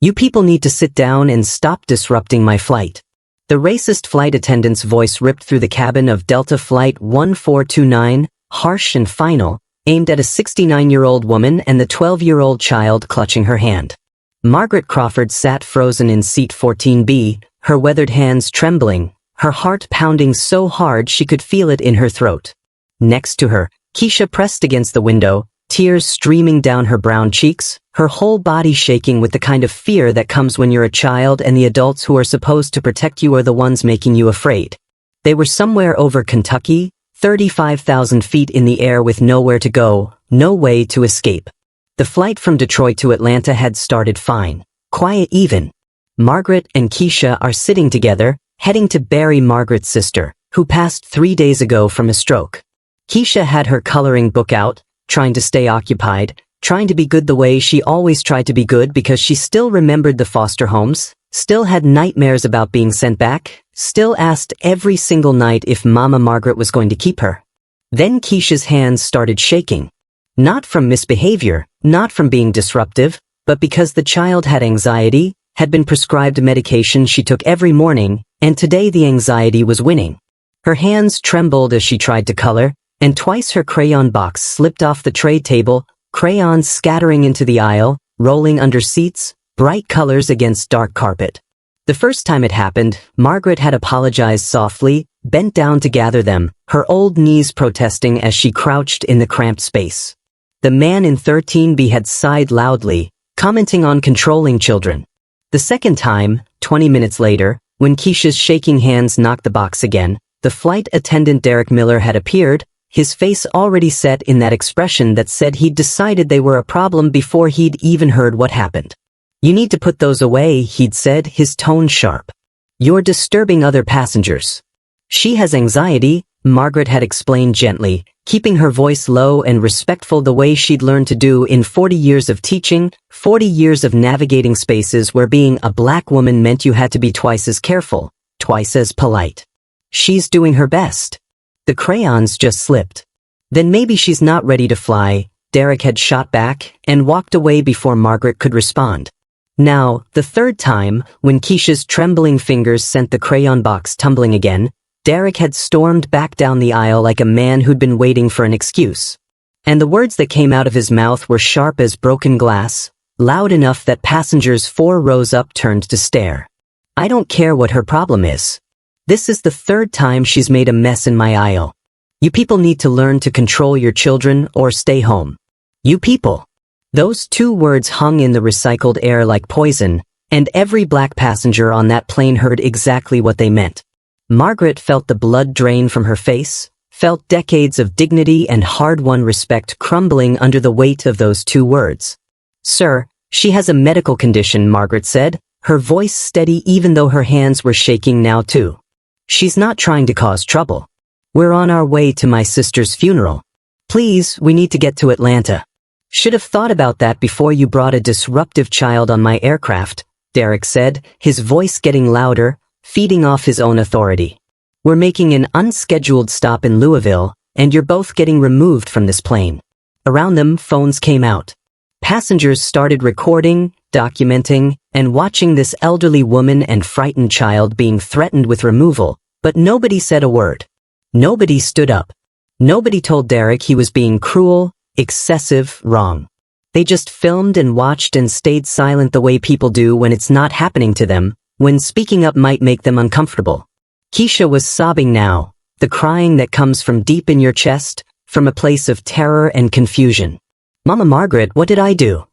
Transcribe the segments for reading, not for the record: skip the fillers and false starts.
You people need to sit down and stop disrupting my flight. The racist flight attendant's voice ripped through the cabin of Delta Flight 1429, harsh and final, aimed at a 69-year-old woman and the 12-year-old child clutching her hand. Margaret Crawford sat frozen in seat 14B, her weathered hands trembling, her heart pounding so hard she could feel it in her throat. Next to her, Keisha pressed against the window, tears streaming down her brown cheeks, her whole body shaking with the kind of fear that comes when you're a child and the adults who are supposed to protect you are the ones making you afraid. They were somewhere over Kentucky, 35,000 feet in the air with nowhere to go, no way to escape. The flight from Detroit to Atlanta had started fine, quiet even. Margaret and Keisha are sitting together, heading to bury Margaret's sister, who passed 3 days ago from a stroke. Keisha had her coloring book out, trying to stay occupied, trying to be good the way she always tried to be good because she still remembered the foster homes, still had nightmares about being sent back, still asked every single night if Mama Margaret was going to keep her. Then Keisha's hands started shaking. Not from misbehavior, not from being disruptive, but because the child had anxiety, had been prescribed medication she took every morning, and today the anxiety was winning. Her hands trembled as she tried to color, and twice her crayon box slipped off the tray table, crayons scattering into the aisle, rolling under seats, bright colors against dark carpet. The first time it happened, Margaret had apologized softly, bent down to gather them, her old knees protesting as she crouched in the cramped space. The man in 13B had sighed loudly, commenting on controlling children. The second time, 20 minutes later, when Keisha's shaking hands knocked the box again, the flight attendant Derek Miller had appeared, his face already set in that expression that said he'd decided they were a problem before he'd even heard what happened. "You need to put those away," he'd said, his tone sharp. "You're disturbing other passengers." "She has anxiety," Margaret had explained gently, keeping her voice low and respectful the way she'd learned to do in 40 years of teaching, 40 years of navigating spaces where being a black woman meant you had to be twice as careful, twice as polite. "She's doing her best." The crayons just slipped. "Then maybe she's not ready to fly," Derek had shot back and walked away before Margaret could respond. Now, the third time, when Keisha's trembling fingers sent the crayon box tumbling again, Derek had stormed back down the aisle like a man who'd been waiting for an excuse. And the words that came out of his mouth were sharp as broken glass, loud enough that passengers 4 rows up turned to stare. "I don't care what her problem is. This is the third time she's made a mess in my aisle. You people need to learn to control your children or stay home. You people." Those 2 words hung in the recycled air like poison, and every black passenger on that plane heard exactly what they meant. Margaret felt the blood drain from her face, felt decades of dignity and hard-won respect crumbling under the weight of those 2 words. "Sir, she has a medical condition," Margaret said, her voice steady even though her hands were shaking now too. "She's not trying to cause trouble. We're on our way to my sister's funeral. Please, we need to get to Atlanta." "Should have thought about that before you brought a disruptive child on my aircraft," Derek said, his voice getting louder, feeding off his own authority. "We're making an unscheduled stop in Louisville, and you're both getting removed from this plane." Around them, phones came out. Passengers started recording, documenting, and watching this elderly woman and frightened child being threatened with removal, but nobody said a word. Nobody stood up. Nobody told Derek he was being cruel, excessive, wrong. They just filmed and watched and stayed silent the way people do when it's not happening to them, when speaking up might make them uncomfortable. Keisha was sobbing now, the crying that comes from deep in your chest, from a place of terror and confusion. "Mama Margaret, what did I do?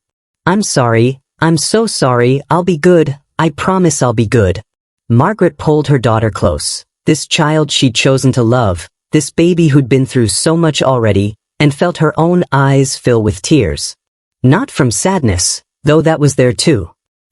I'm sorry, I'm so sorry, I'll be good, I promise I'll be good." Margaret pulled her daughter close, this child she'd chosen to love, this baby who'd been through so much already, and felt her own eyes fill with tears. Not from sadness, though that was there too,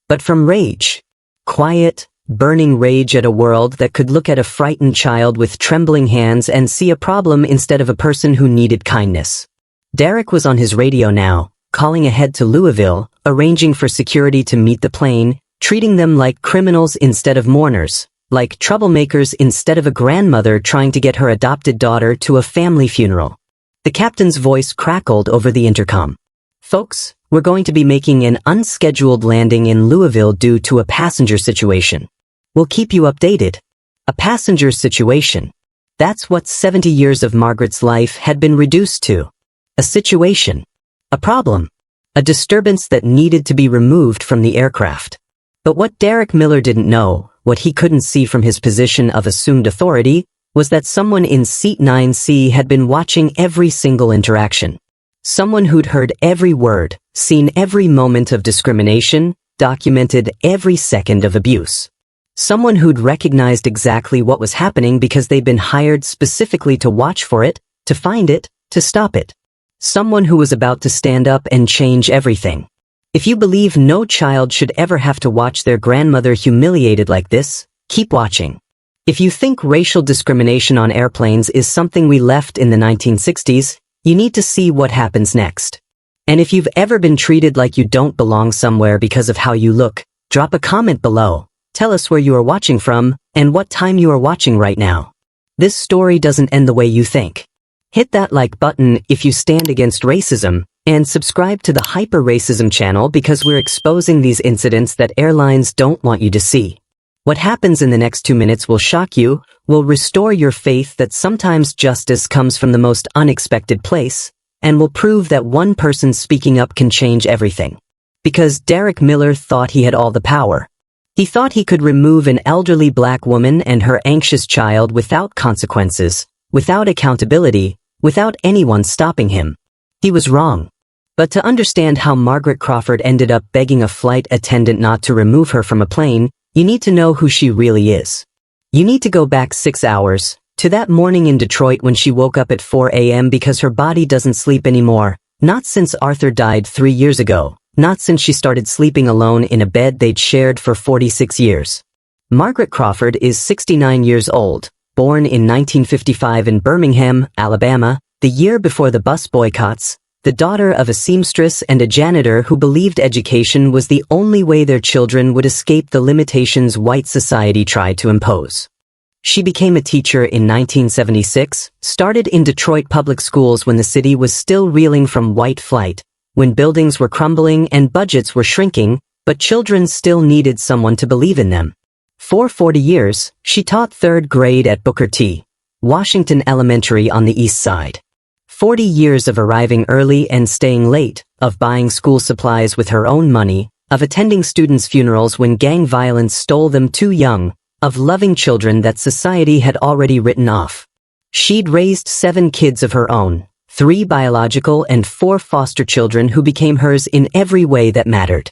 but from rage. Quiet, burning rage at a world that could look at a frightened child with trembling hands and see a problem instead of a person who needed kindness. Derek was on his radio now, calling ahead to Louisville, arranging for security to meet the plane, treating them like criminals instead of mourners, like troublemakers instead of a grandmother trying to get her adopted daughter to a family funeral. The captain's voice crackled over the intercom. "Folks, We're going to be making an unscheduled landing in Louisville due to a passenger situation. We'll keep you updated. A passenger situation. That's what 70 years of Margaret's life had been reduced to. A situation. A problem. A disturbance that needed to be removed from the aircraft. But what Derek Miller didn't know, what he couldn't see from his position of assumed authority, was that someone in seat 9C had been watching every single interaction. Someone who'd heard every word, seen every moment of discrimination, documented every second of abuse. Someone who'd recognized exactly what was happening because they'd been hired specifically to watch for it, to find it, to stop it. Someone who was about to stand up and change everything. If you believe no child should ever have to watch their grandmother humiliated like this, keep watching. If you think racial discrimination on airplanes is something we left in the 1960s, you need to see what happens next. And if you've ever been treated like you don't belong somewhere because of how you look, drop a comment below. Tell us where you are watching from and what time you are watching right now. This story doesn't end the way you think. Hit that like button if you stand against racism, and subscribe to the Hyper Racism channel because we're exposing these incidents that airlines don't want you to see. What happens in the next 2 minutes will shock you, will restore your faith that sometimes justice comes from the most unexpected place, and will prove that one person speaking up can change everything. Because Derek Miller thought he had all the power. He thought he could remove an elderly black woman and her anxious child without consequences, without accountability, without anyone stopping him. He was wrong. But to understand how Margaret Crawford ended up begging a flight attendant not to remove her from a plane, you need to know who she really is. You need to go back 6 hours, to that morning in Detroit when she woke up at 4 a.m. because her body doesn't sleep anymore, not since Arthur died 3 years ago, not since she started sleeping alone in a bed they'd shared for 46 years. Margaret Crawford is 69 years old, born in 1955 in Birmingham, Alabama, the year before the bus boycotts, the daughter of a seamstress and a janitor who believed education was the only way their children would escape the limitations white society tried to impose. She became a teacher in 1976, started in Detroit public schools when the city was still reeling from white flight, when buildings were crumbling and budgets were shrinking, but children still needed someone to believe in them. For 40 years, she taught 3rd grade at Booker T. Washington Elementary on the East Side. 40 years of arriving early and staying late, of buying school supplies with her own money, of attending students' funerals when gang violence stole them too young, of loving children that society had already written off. She'd raised 7 kids of her own, 3 biological and 4 foster children who became hers in every way that mattered.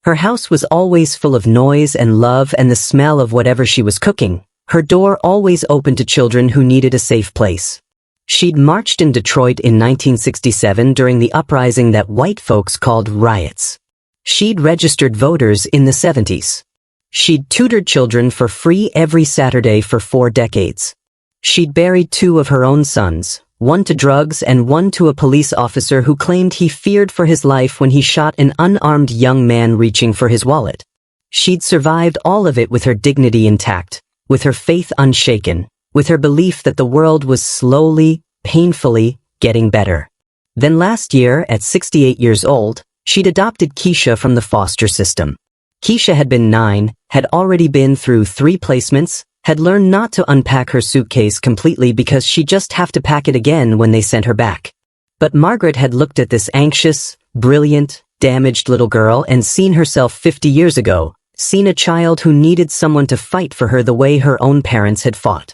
Her house was always full of noise and love and the smell of whatever she was cooking, her door always open to children who needed a safe place. She'd marched in Detroit in 1967 during the uprising that white folks called riots. She'd registered voters in the 70s. She'd tutored children for free every Saturday for 4 decades. She'd buried 2 of her own sons, one to drugs and one to a police officer who claimed he feared for his life when he shot an unarmed young man reaching for his wallet. She'd survived all of it with her dignity intact, with her faith unshaken, with her belief that the world was slowly, painfully, getting better. Then last year, at 68 years old, she'd adopted Keisha from the foster system. Keisha had been 9, had already been through 3 placements, had learned not to unpack her suitcase completely because she'd just have to pack it again when they sent her back. But Margaret had looked at this anxious, brilliant, damaged little girl and seen herself 50 years ago, seen a child who needed someone to fight for her the way her own parents had fought.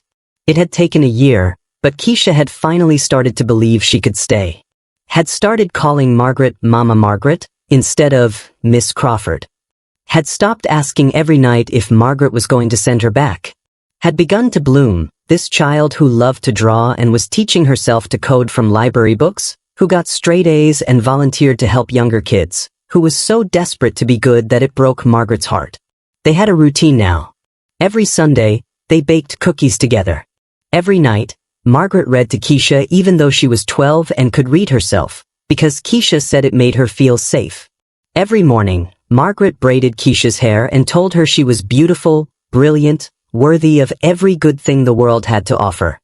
It had taken a year, but Keisha had finally started to believe she could stay. Had started calling Margaret Mama Margaret instead of Miss Crawford. Had stopped asking every night if Margaret was going to send her back. Had begun to bloom, this child who loved to draw and was teaching herself to code from library books, who got straight A's and volunteered to help younger kids, who was so desperate to be good that it broke Margaret's heart. They had a routine now. Every Sunday, they baked cookies together. Every night, Margaret read to Keisha even though she was 12 and could read herself, because Keisha said it made her feel safe. Every morning, Margaret braided Keisha's hair and told her she was beautiful, brilliant, worthy of every good thing the world had to offer.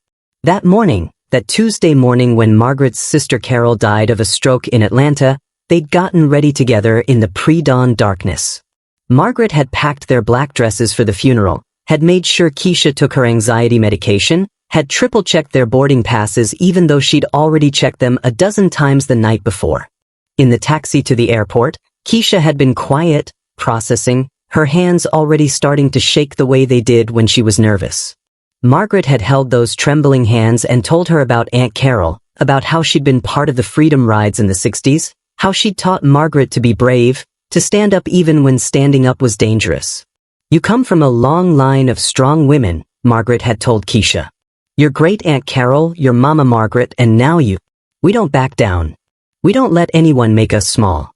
That morning, that Tuesday morning when Margaret's sister Carol died of a stroke in Atlanta, they'd gotten ready together in the pre-dawn darkness. Margaret had packed their black dresses for the funeral, had made sure Keisha took her anxiety medication, had triple-checked their boarding passes even though she'd already checked them a dozen times the night before. In the taxi to the airport, Keisha had been quiet, processing, her hands already starting to shake the way they did when she was nervous. Margaret had held those trembling hands and told her about Aunt Carol, about how she'd been part of the freedom rides in the 60s, how she'd taught Margaret to be brave, to stand up even when standing up was dangerous. "You come from a long line of strong women," Margaret had told Keisha. "Your great Aunt Carol, your Mama Margaret, and now you. We don't back down. We don't let anyone make us small."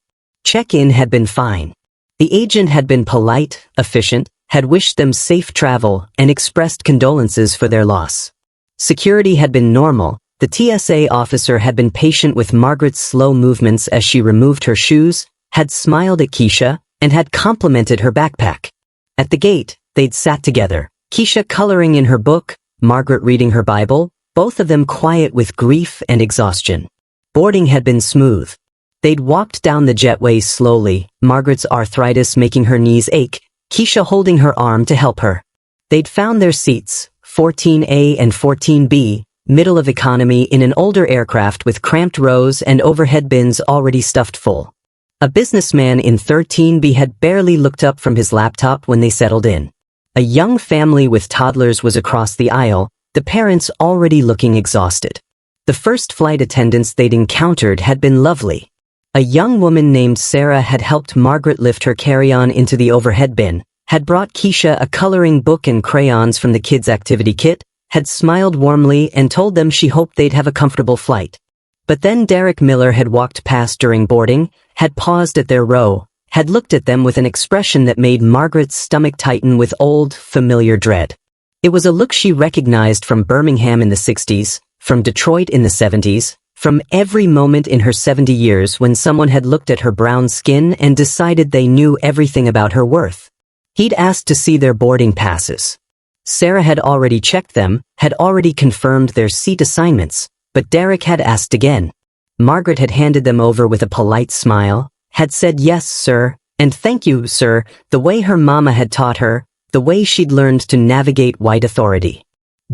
Check-in had been fine. The agent had been polite, efficient, had wished them safe travel, and expressed condolences for their loss. Security had been normal. The TSA officer had been patient with Margaret's slow movements as she removed her shoes, had smiled at Keisha, and had complimented her backpack. At the gate, they'd sat together, Keisha coloring in her book, Margaret reading her Bible, both of them quiet with grief and exhaustion. Boarding had been smooth. They'd walked down the jetway slowly, Margaret's arthritis making her knees ache, Keisha holding her arm to help her. They'd found their seats, 14A and 14B, middle of economy in an older aircraft with cramped rows and overhead bins already stuffed full. A businessman in 13B had barely looked up from his laptop when they settled in. A young family with toddlers was across the aisle, the parents already looking exhausted. The first flight attendants they'd encountered had been lovely. A young woman named Sarah had helped Margaret lift her carry-on into the overhead bin, had brought Keisha a coloring book and crayons from the kids' activity kit, had smiled warmly and told them she hoped they'd have a comfortable flight. But then Derek Miller had walked past during boarding, had paused at their row, had looked at them with an expression that made Margaret's stomach tighten with old, familiar dread. It was a look she recognized from Birmingham in the 60s, from Detroit in the 70s, from every moment in her 70 years when someone had looked at her brown skin and decided they knew everything about her worth. He'd asked to see their boarding passes. Sarah had already checked them, had already confirmed their seat assignments, but Derek had asked again. Margaret had handed them over with a polite smile, had said yes, sir, and thank you, sir, the way her mama had taught her, the way she'd learned to navigate white authority.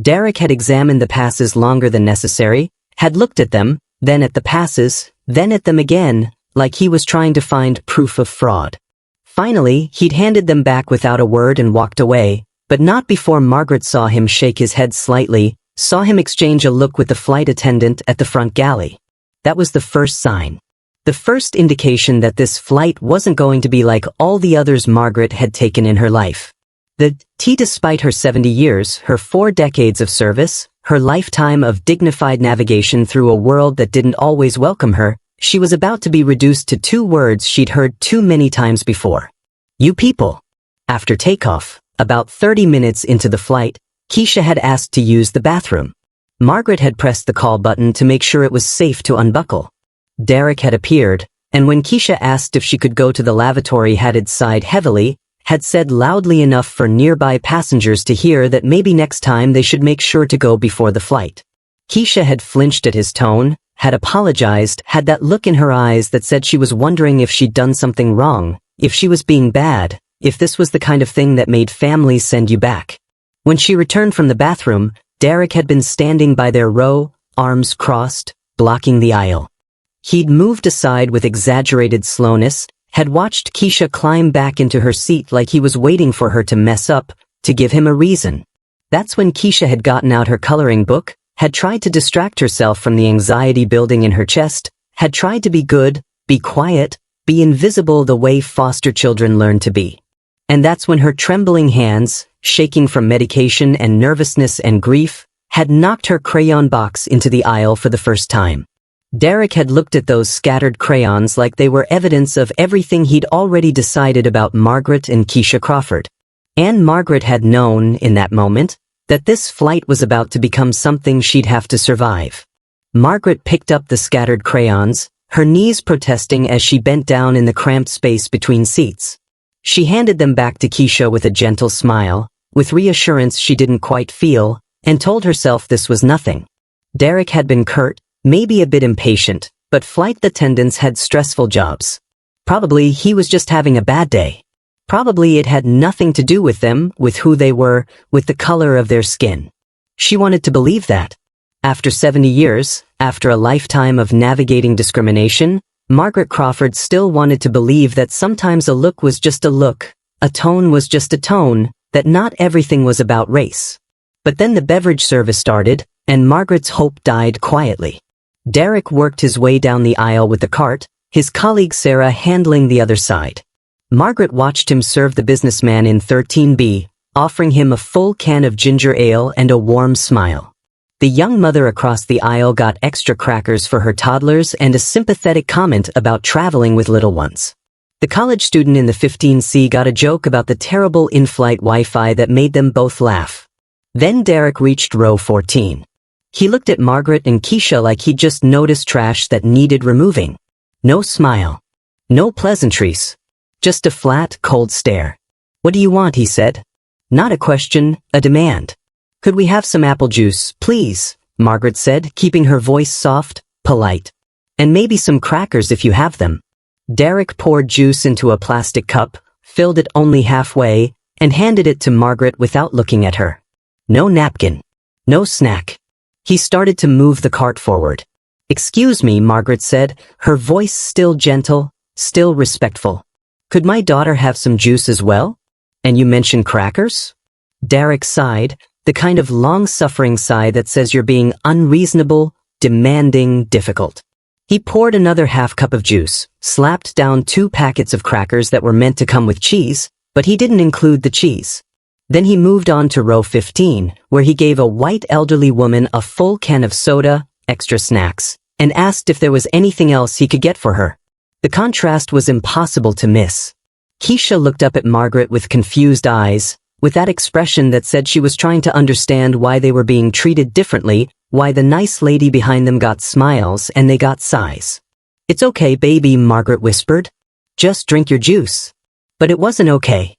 Derek had examined the passes longer than necessary, had looked at them, then at the passes, then at them again, like he was trying to find proof of fraud. Finally, he'd handed them back without a word and walked away, but not before Margaret saw him shake his head slightly, saw him exchange a look with the flight attendant at the front galley. That was the first sign. The first indication that this flight wasn't going to be like all the others Margaret had taken in her life. Despite her 70 years, her 4 decades of service, her lifetime of dignified navigation through a world that didn't always welcome her, she was about to be reduced to 2 words she'd heard too many times before. "You people." After takeoff, about 30 minutes into the flight, Keisha had asked to use the bathroom. Margaret had pressed the call button to make sure it was safe to unbuckle. Derek had appeared, and when Keisha asked if she could go to the lavatory had sighed heavily, had said loudly enough for nearby passengers to hear that maybe next time they should make sure to go before the flight. Keisha had flinched at his tone, had apologized, had that look in her eyes that said she was wondering if she'd done something wrong, if she was being bad, if this was the kind of thing that made families send you back. When she returned from the bathroom, Derek had been standing by their row, arms crossed, blocking the aisle. He'd moved aside with exaggerated slowness, had watched Keisha climb back into her seat like he was waiting for her to mess up, to give him a reason. That's when Keisha had gotten out her coloring book, had tried to distract herself from the anxiety building in her chest, had tried to be good, be quiet, be invisible the way foster children learn to be. And that's when her trembling hands, shaking from medication and nervousness and grief, had knocked her crayon box into the aisle for the first time. Derek had looked at those scattered crayons like they were evidence of everything he'd already decided about Margaret and Keisha Crawford. And Margaret had known, in that moment, that this flight was about to become something she'd have to survive. Margaret picked up the scattered crayons, her knees protesting as she bent down in the cramped space between seats. She handed them back to Keisha with a gentle smile, with reassurance she didn't quite feel, and told herself this was nothing. Derek had been curt, maybe a bit impatient, But flight attendants had stressful jobs. Probably he was just having a bad day. Probably it had nothing to do with them, with who they were, with the color of their skin. She wanted to believe that. After 70 years, after a lifetime of navigating discrimination, Margaret Crawford still wanted to believe that sometimes a look was just a look, a tone was just a tone, that not everything was about race. But then the beverage service started, and Margaret's hope died quietly. Derek worked his way down the aisle with the cart, his colleague Sarah handling the other side. Margaret watched him serve the businessman in 13B, offering him a full can of ginger ale and a warm smile. The young mother across the aisle got extra crackers for her toddlers and a sympathetic comment about traveling with little ones. The college student in the 15C got a joke about the terrible in-flight Wi-Fi that made them both laugh. Then Derek reached row 14. He looked at Margaret and Keisha like he'd just noticed trash that needed removing. No smile. No pleasantries. Just a flat, cold stare. "What do you want?" he said. Not a question, a demand. "Could we have some apple juice, please?" Margaret said, keeping her voice soft, polite. "And maybe some crackers if you have them." Derek poured juice into a plastic cup, filled it only halfway, and handed it to Margaret without looking at her. No napkin. No snack. He started to move the cart forward. "Excuse me," Margaret said, her voice still gentle, still respectful. "Could my daughter have some juice as well? And you mentioned crackers?" Derek sighed, the kind of long-suffering sigh that says you're being unreasonable, demanding, difficult. He poured another half cup of juice, slapped down 2 packets of crackers that were meant to come with cheese, but he didn't include the cheese. Then he moved on to row 15, where he gave a white elderly woman a full can of soda, extra snacks, and asked if there was anything else he could get for her. The contrast was impossible to miss. Keisha looked up at Margaret with confused eyes, with that expression that said she was trying to understand why they were being treated differently, why the nice lady behind them got smiles and they got sighs. "It's okay, baby," Margaret whispered. "Just drink your juice." But it wasn't okay.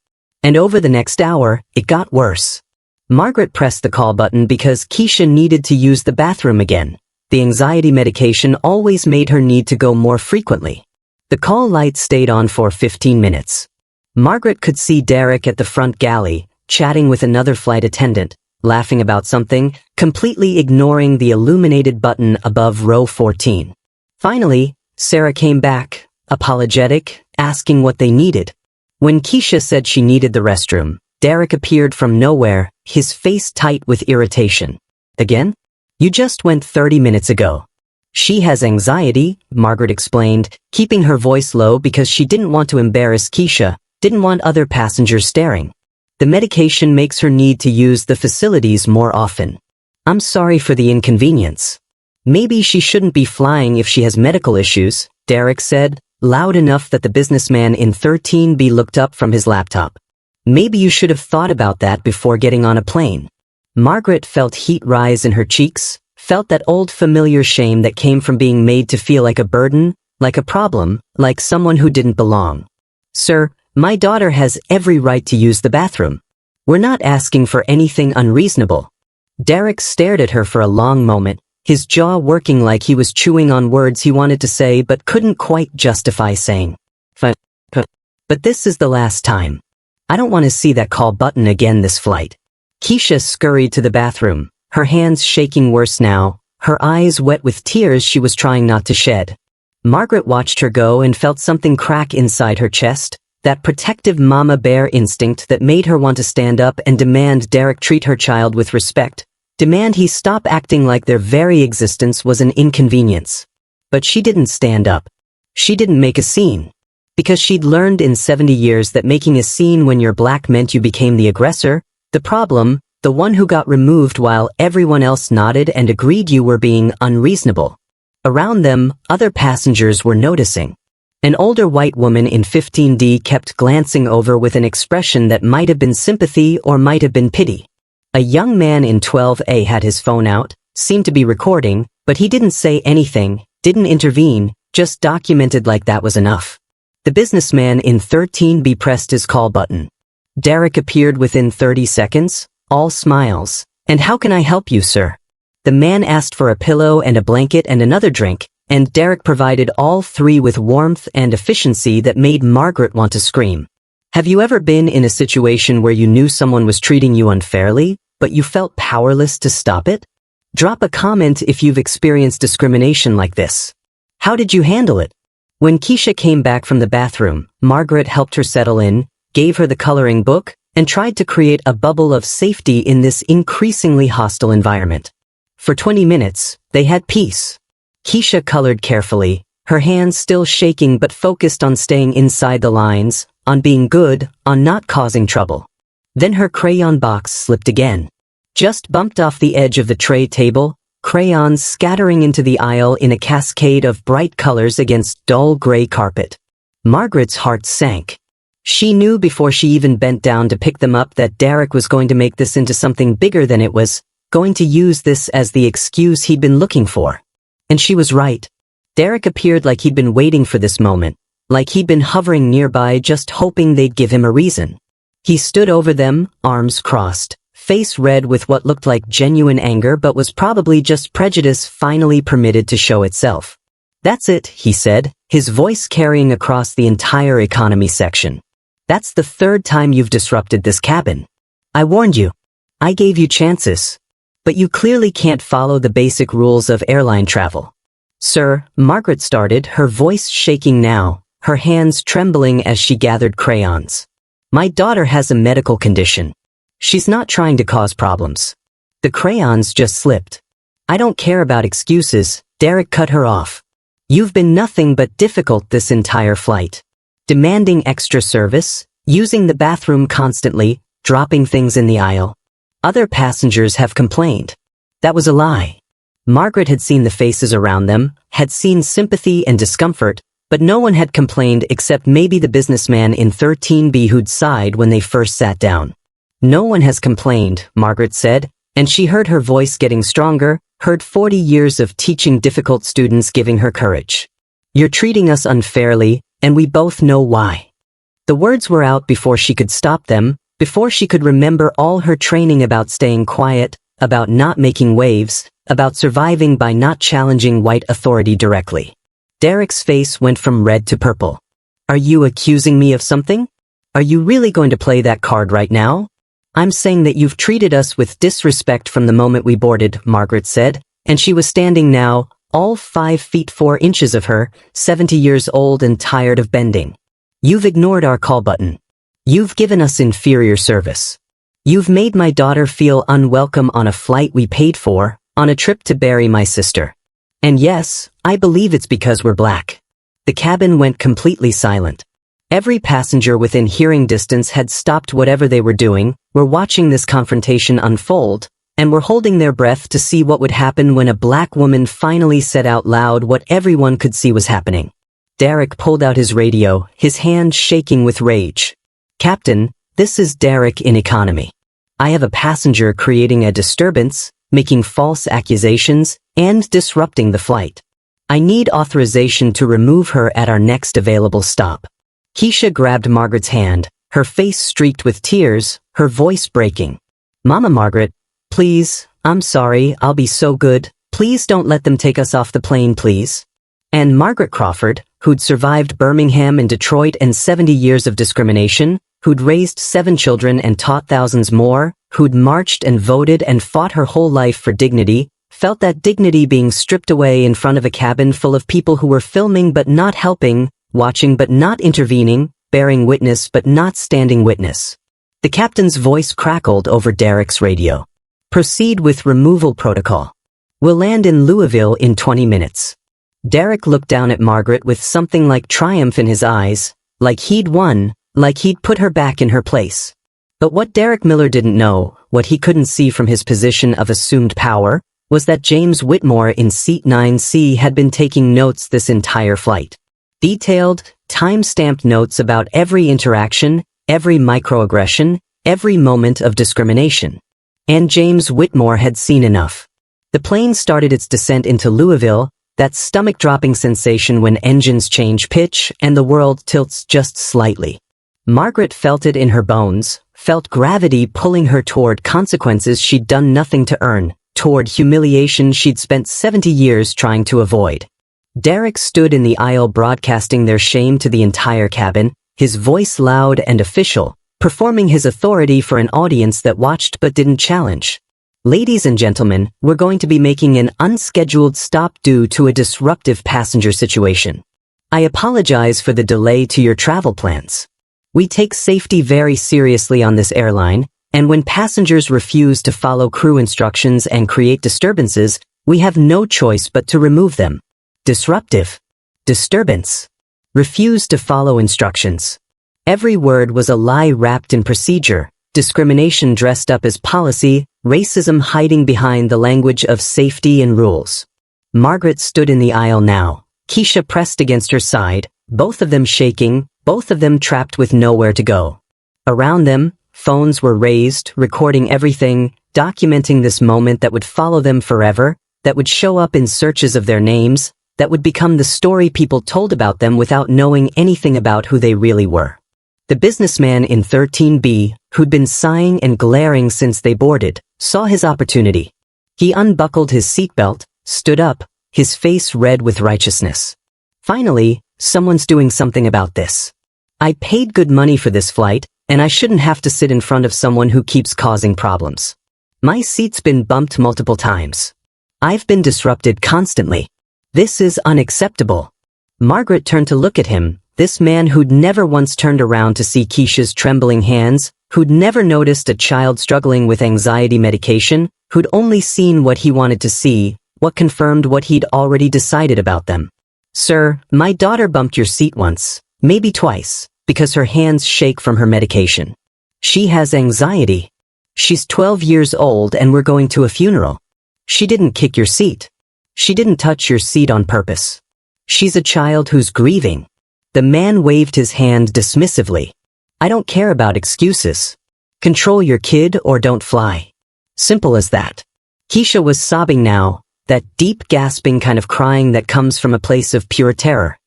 And over the next hour, it got worse. Margaret pressed the call button because Keisha needed to use the bathroom again. The anxiety medication always made her need to go more frequently. The call light stayed on for 15 minutes. Margaret could see Derek at the front galley, chatting with another flight attendant, laughing about something, completely ignoring the illuminated button above row 14. Finally, Sarah came back, apologetic, asking what they needed. When Keisha said she needed the restroom, Derek appeared from nowhere, his face tight with irritation. "Again? You just went 30 minutes ago." "She has anxiety," Margaret explained, keeping her voice low because she didn't want to embarrass Keisha, didn't want other passengers staring. "The medication makes her need to use the facilities more often. I'm sorry for the inconvenience." "Maybe she shouldn't be flying if she has medical issues," Derek said, loud enough that the businessman in 13B looked up from his laptop. "Maybe you should have thought about that before getting on a plane." Margaret felt heat rise in her cheeks, felt that old familiar shame that came from being made to feel like a burden, like a problem, like someone who didn't belong. "Sir, my daughter has every right to use the bathroom. We're not asking for anything unreasonable." Derek stared at her for a long moment, his jaw working like he was chewing on words he wanted to say but couldn't quite justify saying. But this is the last time. I don't want to see that call button again this flight." Keisha scurried to the bathroom, her hands shaking worse now, her eyes wet with tears she was trying not to shed. Margaret watched her go and felt something crack inside her chest, that protective mama bear instinct that made her want to stand up and demand Derek treat her child with respect, demand he stop acting like their very existence was an inconvenience. But she didn't stand up. She didn't make a scene. Because she'd learned in 70 years that making a scene when you're black meant you became the aggressor, the problem, the one who got removed while everyone else nodded and agreed you were being unreasonable. Around them, other passengers were noticing. An older white woman in 15D kept glancing over with an expression that might have been sympathy or might have been pity. A young man in 12A had his phone out, seemed to be recording, but he didn't say anything, didn't intervene, just documented like that was enough. The businessman in 13B pressed his call button. Derek appeared within 30 seconds, all smiles. "And how can I help you, sir?" The man asked for a pillow and a blanket and another drink, and Derek provided all three with warmth and efficiency that made Margaret want to scream. Have you ever been in a situation where you knew someone was treating you unfairly, but you felt powerless to stop it? Drop a comment if you've experienced discrimination like this. How did you handle it? When Keisha came back from the bathroom, Margaret helped her settle in, gave her the coloring book, and tried to create a bubble of safety in this increasingly hostile environment. For 20 minutes, they had peace. Keisha colored carefully, her hands still shaking but focused on staying inside the lines, on being good, on not causing trouble. Then her crayon box slipped again. Just bumped off the edge of the tray table, crayons scattering into the aisle in a cascade of bright colors against dull gray carpet. Margaret's heart sank. She knew before she even bent down to pick them up that Derek was going to make this into something bigger than it was, going to use this as the excuse he'd been looking for. And she was right. Derek appeared like he'd been waiting for this moment, like he'd been hovering nearby just hoping they'd give him a reason. He stood over them, arms crossed, face red with what looked like genuine anger but was probably just prejudice finally permitted to show itself. "That's it," he said, his voice carrying across the entire economy section. "That's the third time you've disrupted this cabin. I warned you. I gave you chances. But you clearly can't follow the basic rules of airline travel." "Sir," Margaret started, her voice shaking now, her hands trembling as she gathered crayons. "My daughter has a medical condition. She's not trying to cause problems." The crayons just slipped. "I don't care about excuses," Derek cut her off. "You've been nothing but difficult this entire flight. Demanding extra service, using the bathroom constantly, dropping things in the aisle. Other passengers have complained." That was a lie. Margaret had seen the faces around them, had seen sympathy and discomfort, but no one had complained except maybe the businessman in 13B who'd sighed when they first sat down. "No one has complained," Margaret said, and she heard her voice getting stronger, heard 40 years of teaching difficult students giving her courage. "You're treating us unfairly, and we both know why." The words were out before she could stop them, before she could remember all her training about staying quiet, about not making waves, about surviving by not challenging white authority directly. Derek's face went from red to purple. "Are you accusing me of something? Are you really going to play that card right now?" "I'm saying that you've treated us with disrespect from the moment we boarded," Margaret said, and she was standing now, all 5 feet 4 inches of her, 70 years old and tired of bending. "You've ignored our call button. You've given us inferior service. You've made my daughter feel unwelcome on a flight we paid for, on a trip to bury my sister. And yes, I believe it's because we're black." The cabin went completely silent. Every passenger within hearing distance had stopped whatever they were doing, were watching this confrontation unfold, and were holding their breath to see what would happen when a black woman finally said out loud what everyone could see was happening. Derek pulled out his radio, his hand shaking with rage. "Captain, this is Derek in economy. I have a passenger creating a disturbance, making false accusations, and disrupting the flight. I need authorization to remove her at our next available stop." Keisha grabbed Margaret's hand, her face streaked with tears, her voice breaking. "Mama Margaret, please, I'm sorry, I'll be so good. Please don't let them take us off the plane, please." And Margaret Crawford, who'd survived Birmingham and Detroit and 70 years of discrimination, who'd raised 7 children and taught thousands more, who'd marched and voted and fought her whole life for dignity, felt that dignity being stripped away in front of a cabin full of people who were filming but not helping, watching but not intervening, bearing witness but not standing witness. The captain's voice crackled over Derek's radio. "Proceed with removal protocol. We'll land in Louisville in 20 minutes." Derek looked down at Margaret with something like triumph in his eyes, like he'd won, like he'd put her back in her place. But what Derek Miller didn't know, what he couldn't see from his position of assumed power, was that James Whitmore in seat 9C had been taking notes this entire flight. Detailed, time-stamped notes about every interaction, every microaggression, every moment of discrimination. And James Whitmore had seen enough. The plane started its descent into Louisville, that stomach-dropping sensation when engines change pitch and the world tilts just slightly. Margaret felt it in her bones, felt gravity pulling her toward consequences she'd done nothing to earn, toward humiliation she'd spent 70 years trying to avoid. Derek stood in the aisle broadcasting their shame to the entire cabin, his voice loud and official, performing his authority for an audience that watched but didn't challenge. Ladies and gentlemen, we're going to be making an unscheduled stop due to a disruptive passenger situation. I apologize for the delay to your travel plans. We take safety very seriously on this airline, and when passengers refuse to follow crew instructions and create disturbances, we have no choice but to remove them. Disruptive. Disturbance. Refuse to follow instructions. Every word was a lie wrapped in procedure, discrimination dressed up as policy, racism hiding behind the language of safety and rules. Margaret stood in the aisle now, Keisha pressed against her side, both of them shaking, both of them trapped with nowhere to go. Around them, phones were raised, recording everything, documenting this moment that would follow them forever, that would show up in searches of their names, that would become the story people told about them without knowing anything about who they really were. The businessman in 13B, who'd been sighing and glaring since they boarded, saw his opportunity. He unbuckled his seatbelt, stood up, his face red with righteousness. Finally, someone's doing something about this. I paid good money for this flight, and I shouldn't have to sit in front of someone who keeps causing problems. My seat's been bumped multiple times. I've been disrupted constantly. This is unacceptable. Margaret turned to look at him, this man who'd never once turned around to see Keisha's trembling hands, who'd never noticed a child struggling with anxiety medication, who'd only seen what he wanted to see, what confirmed what he'd already decided about them. Sir, my daughter bumped your seat once, maybe twice, because her hands shake from her medication. She has anxiety. She's 12 years old and we're going to a funeral. She didn't kick your seat. She didn't touch your seat on purpose. She's a child who's grieving. The man waved his hand dismissively. I don't care about excuses. Control your kid or don't fly. Simple as that. Keisha was sobbing now, that deep gasping kind of crying that comes from a place of pure terror.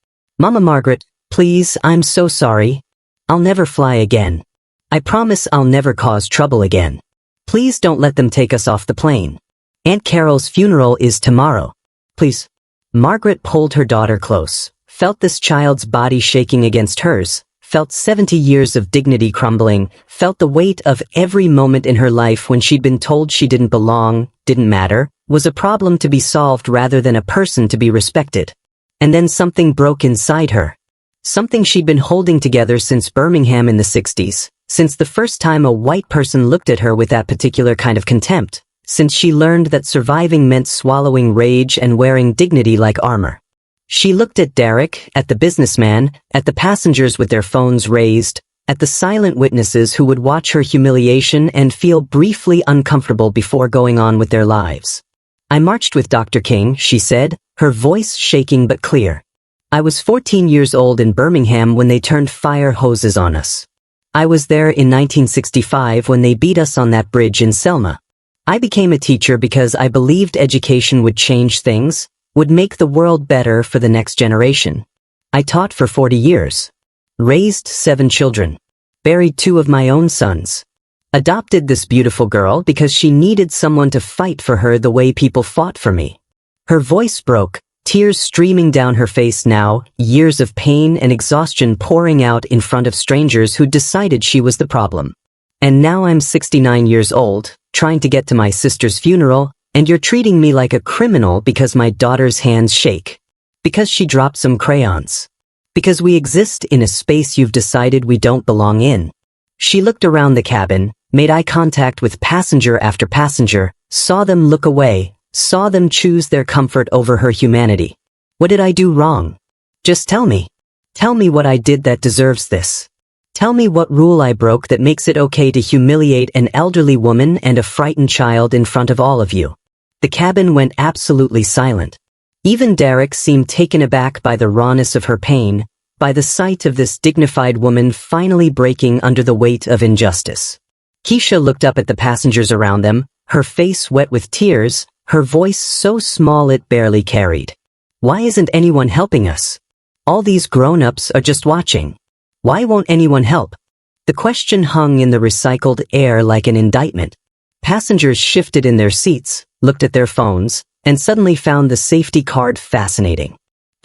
Mama Margaret, please, I'm so sorry. I'll never fly again. I promise I'll never cause trouble again. Please don't let them take us off the plane. Aunt Carol's funeral is tomorrow. Please. Margaret pulled her daughter close, felt this child's body shaking against hers, felt 70 years of dignity crumbling, felt the weight of every moment in her life when she'd been told she didn't belong, didn't matter, was a problem to be solved rather than a person to be respected. And then something broke inside her. Something she'd been holding together since Birmingham in the 60s, since the first time a white person looked at her with that particular kind of contempt, since she learned that surviving meant swallowing rage and wearing dignity like armor. She looked at Derek, at the businessman, at the passengers with their phones raised, at the silent witnesses who would watch her humiliation and feel briefly uncomfortable before going on with their lives. I marched with Dr. King, she said, her voice shaking but clear. I was 14 years old in Birmingham when they turned fire hoses on us. I was there in 1965 when they beat us on that bridge in Selma. I became a teacher because I believed education would change things, would make the world better for the next generation. I taught for 40 years. Raised 7 children. Buried 2 of my own sons. Adopted this beautiful girl because she needed someone to fight for her the way people fought for me. Her voice broke, tears streaming down her face now, years of pain and exhaustion pouring out in front of strangers who decided she was the problem. And now I'm 69 years old, trying to get to my sister's funeral, and you're treating me like a criminal because my daughter's hands shake. Because she dropped some crayons. Because we exist in a space you've decided we don't belong in. She looked around the cabin, made eye contact with passenger after passenger, saw them look away, saw them choose their comfort over her humanity. What did I do wrong? Just tell me. Tell me what I did that deserves this. Tell me what rule I broke that makes it okay to humiliate an elderly woman and a frightened child in front of all of you. The cabin went absolutely silent. Even Derek seemed taken aback by the rawness of her pain, by the sight of this dignified woman finally breaking under the weight of injustice. Keisha looked up at the passengers around them, her face wet with tears, her voice so small it barely carried. Why isn't anyone helping us? All these grown-ups are just watching. Why won't anyone help? The question hung in the recycled air like an indictment. Passengers shifted in their seats, looked at their phones, and suddenly found the safety card fascinating.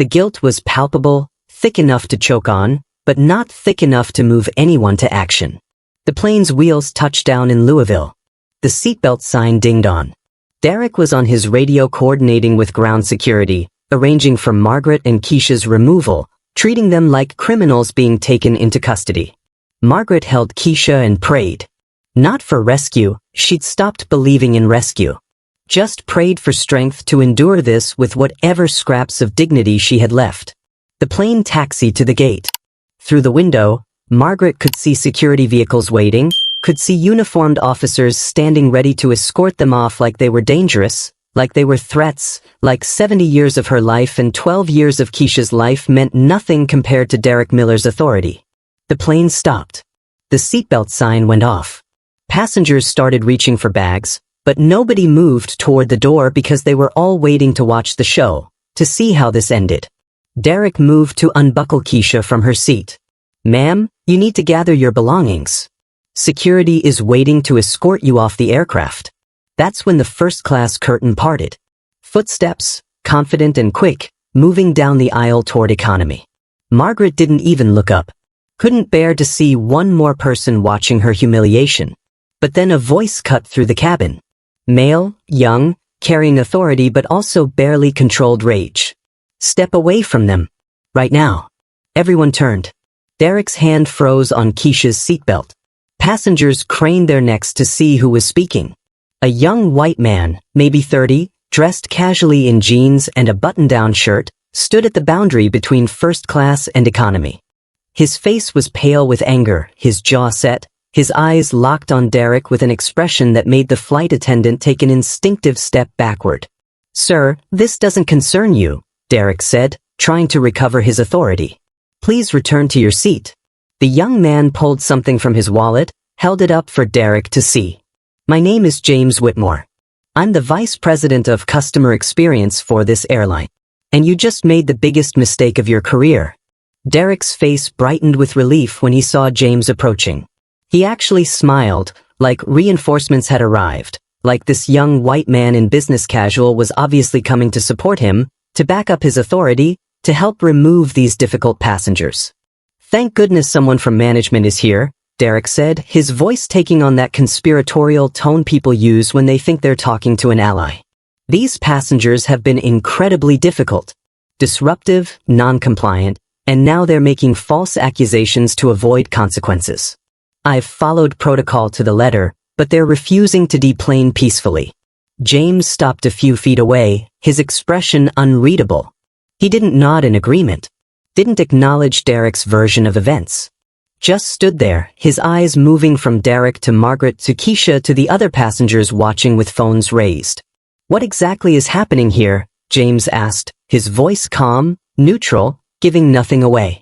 The guilt was palpable, thick enough to choke on, but not thick enough to move anyone to action. The plane's wheels touched down in Louisville. The seatbelt sign dinged on. Derek was on his radio coordinating with ground security, arranging for Margaret and Keisha's removal, treating them like criminals being taken into custody. Margaret held Keisha and prayed. Not for rescue, she'd stopped believing in rescue. Just prayed for strength to endure this with whatever scraps of dignity she had left. The plane taxied to the gate. Through the window, Margaret could see security vehicles waiting, could see uniformed officers standing ready to escort them off like they were dangerous, like they were threats, like 70 years of her life and 12 years of Keisha's life meant nothing compared to Derek Miller's authority. The plane stopped. The seatbelt sign went off. Passengers started reaching for bags, but nobody moved toward the door because they were all waiting to watch the show, to see how this ended. Derek moved to unbuckle Keisha from her seat. "Ma'am, you need to gather your belongings. Security is waiting to escort you off the aircraft." That's when the first-class curtain parted. Footsteps, confident and quick, moving down the aisle toward economy. Margaret didn't even look up. Couldn't bear to see one more person watching her humiliation. But then a voice cut through the cabin. Male, young, carrying authority but also barely controlled rage. "Step away from them. Right now." Everyone turned. Derek's hand froze on Keisha's seatbelt. Passengers craned their necks to see who was speaking. A young white man, maybe 30, dressed casually in jeans and a button-down shirt, stood at the boundary between first class and economy. His face was pale with anger, his jaw set, his eyes locked on Derek with an expression that made the flight attendant take an instinctive step backward. "Sir, this doesn't concern you," Derek said, trying to recover his authority. "Please return to your seat." The young man pulled something from his wallet, held it up for Derek to see. "My name is James Whitmore. I'm the Vice President of Customer Experience for this airline. And you just made the biggest mistake of your career." Derek's face brightened with relief when he saw James approaching. He actually smiled, like reinforcements had arrived, like this young white man in business casual was obviously coming to support him, to back up his authority, to help remove these difficult passengers. "Thank goodness someone from management is here," Derek said, his voice taking on that conspiratorial tone people use when they think they're talking to an ally. "These passengers have been incredibly difficult, disruptive, non-compliant, and now they're making false accusations to avoid consequences. I've followed protocol to the letter, but they're refusing to deplane peacefully." James stopped a few feet away, his expression unreadable. He didn't nod in agreement, didn't acknowledge Derek's version of events. Just stood there, his eyes moving from Derek to Margaret to Keisha to the other passengers watching with phones raised. "What exactly is happening here?" James asked, his voice calm, neutral, giving nothing away.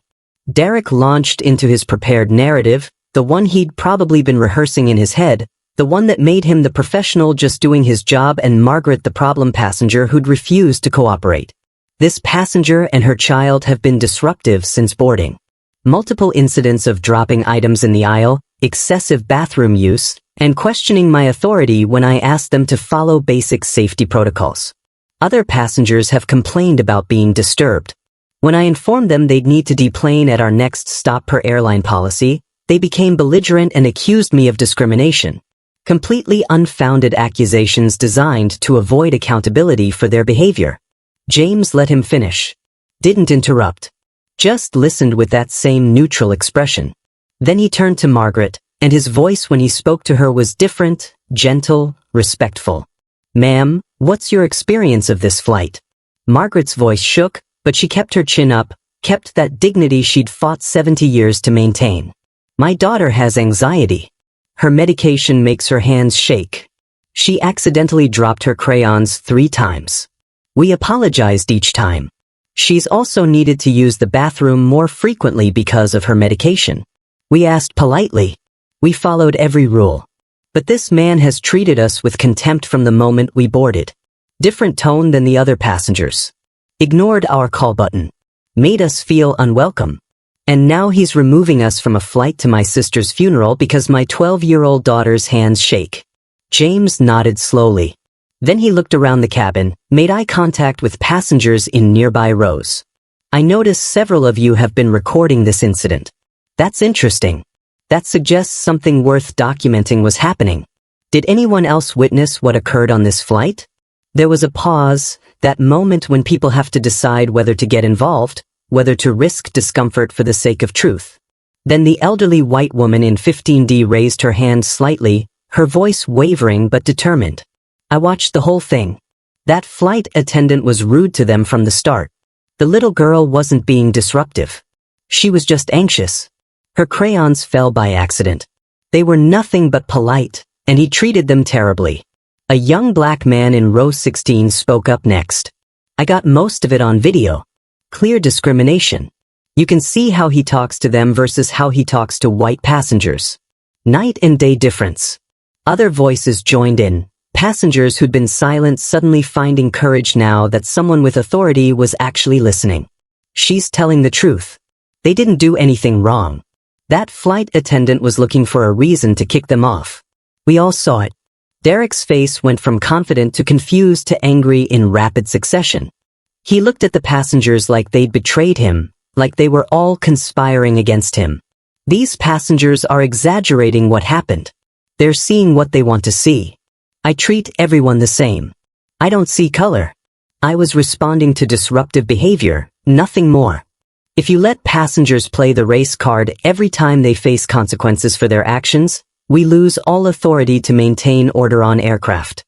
Derek launched into his prepared narrative, the one he'd probably been rehearsing in his head, the one that made him the professional just doing his job and Margaret the problem passenger who'd refused to cooperate. This passenger and her child have been disruptive since boarding. Multiple incidents of dropping items in the aisle, excessive bathroom use, and questioning my authority when I asked them to follow basic safety protocols. Other passengers have complained about being disturbed. When I informed them they'd need to deplane at our next stop per airline policy, they became belligerent and accused me of discrimination. Completely unfounded accusations designed to avoid accountability for their behavior. James let him finish. Didn't interrupt. Just listened with that same neutral expression. Then he turned to Margaret, and his voice when he spoke to her was different, gentle, respectful. "Ma'am, what's your experience of this flight?" Margaret's voice shook, but she kept her chin up, kept that dignity she'd fought 70 years to maintain. "My daughter has anxiety. Her medication makes her hands shake. She accidentally dropped her crayons 3 times. We apologized each time. She's also needed to use the bathroom more frequently because of her medication. We asked politely. We followed every rule. But this man has treated us with contempt from the moment we boarded. Different tone than the other passengers. Ignored our call button. Made us feel unwelcome. And now he's removing us from a flight to my sister's funeral because my 12-year-old daughter's hands shake." James nodded slowly. Then he looked around the cabin, made eye contact with passengers in nearby rows. I notice several of you have been recording this incident. That's interesting. That suggests something worth documenting was happening. Did anyone else witness what occurred on this flight? There was a pause, that moment when people have to decide whether to get involved, whether to risk discomfort for the sake of truth. Then the elderly white woman in 15D raised her hand slightly, her voice wavering but determined. I watched the whole thing. That flight attendant was rude to them from the start. The little girl wasn't being disruptive. She was just anxious. Her crayons fell by accident. They were nothing but polite, and he treated them terribly. A young black man in row 16 spoke up next. I got most of it on video. Clear discrimination. You can see how he talks to them versus how he talks to white passengers. Night and day difference. Other voices joined in. Passengers who'd been silent suddenly finding courage now that someone with authority was actually listening. She's telling the truth. They didn't do anything wrong. That flight attendant was looking for a reason to kick them off. We all saw it. Derek's face went from confident to confused to angry in rapid succession. He looked at the passengers like they'd betrayed him, like they were all conspiring against him. These passengers are exaggerating what happened. They're seeing what they want to see. I treat everyone the same. I don't see color. I was responding to disruptive behavior, nothing more. If you let passengers play the race card every time they face consequences for their actions, we lose all authority to maintain order on aircraft.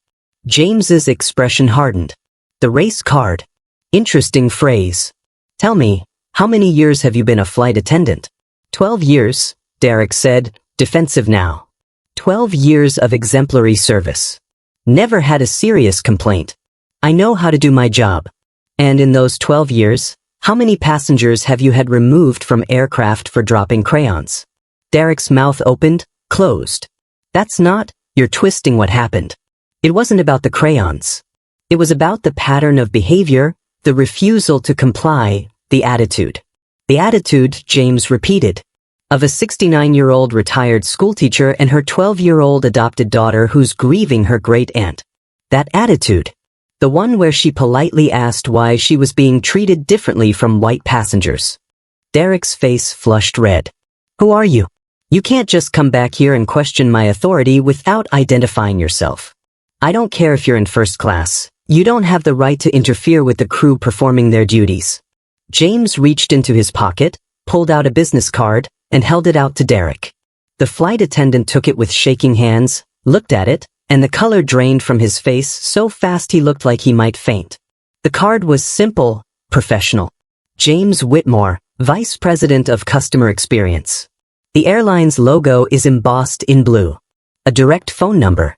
James's expression hardened. The race card. Interesting phrase. Tell me, how many years have you been a flight attendant? 12 years, Derek said, defensive now. 12 years of exemplary service. Never had a serious complaint. I know how to do my job. And in those 12 years, how many passengers have you had removed from aircraft for dropping crayons? Derek's mouth opened, closed. That's not, you're twisting what happened. It wasn't about the crayons. It was about the pattern of behavior, the refusal to comply, the attitude. The attitude, James repeated, of a 69-year-old retired schoolteacher and her 12-year-old adopted daughter who's grieving her great-aunt. That attitude. The one where she politely asked why she was being treated differently from white passengers. Derek's face flushed red. Who are you? You can't just come back here and question my authority without identifying yourself. I don't care if you're in first class. You don't have the right to interfere with the crew performing their duties. James reached into his pocket, pulled out a business card, and held it out to Derek. The flight attendant took it with shaking hands, looked at it, and the color drained from his face so fast he looked like he might faint. The card was simple, professional. James Whitmore, Vice President of Customer Experience. The airline's logo is embossed in blue. A direct phone number.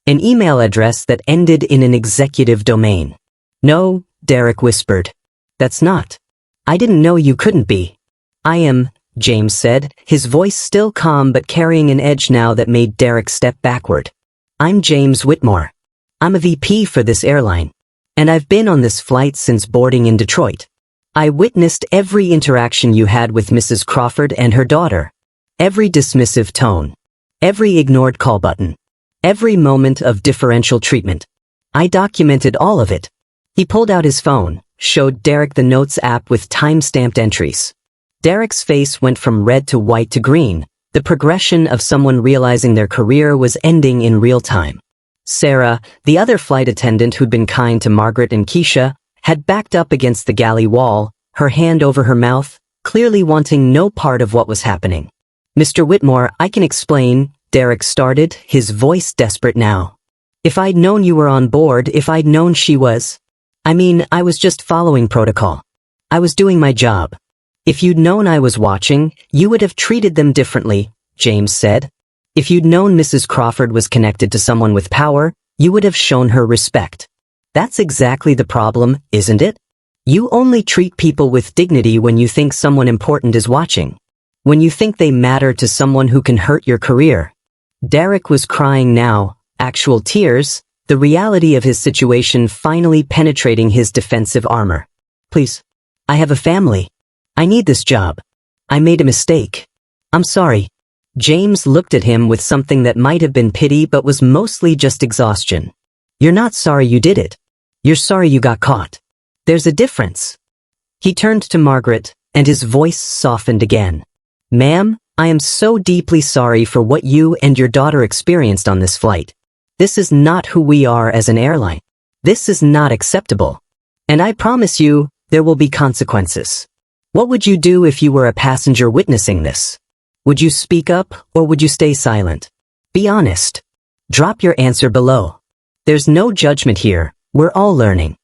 An email address that ended in an executive domain. No, Derek whispered. That's not. I didn't know you couldn't be. I am, James said, his voice still calm but carrying an edge now that made Derek step backward. I'm James Whitmore. I'm a VP for this airline. And I've been on this flight since boarding in Detroit. I witnessed every interaction you had with Mrs. Crawford and her daughter. Every dismissive tone. Every ignored call button. Every moment of differential treatment. I documented all of it. He pulled out his phone, showed Derek the Notes app with time-stamped entries. Derek's face went from red to white to green, the progression of someone realizing their career was ending in real time. Sarah, the other flight attendant who'd been kind to Margaret and Keisha, had backed up against the galley wall, her hand over her mouth, clearly wanting no part of what was happening. Mr. Whitmore, I can explain, Derek started, his voice desperate now. If I'd known you were on board, if I'd known she was. I was just following protocol. I was doing my job. If you'd known I was watching, you would have treated them differently, James said. If you'd known Mrs. Crawford was connected to someone with power, you would have shown her respect. That's exactly the problem, isn't it? You only treat people with dignity when you think someone important is watching. When you think they matter to someone who can hurt your career. Derek was crying now, actual tears, the reality of his situation finally penetrating his defensive armor. Please. I have a family. I need this job. I made a mistake. I'm sorry. James looked at him with something that might have been pity but was mostly just exhaustion. You're not sorry you did it. You're sorry you got caught. There's a difference. He turned to Margaret, and his voice softened again. "Ma'am, I am so deeply sorry for what you and your daughter experienced on this flight. This is not who we are as an airline. This is not acceptable. And I promise you, there will be consequences. What would you do if you were a passenger witnessing this? Would you speak up, or would you stay silent? Be honest. Drop your answer below. There's no judgment here, we're all learning."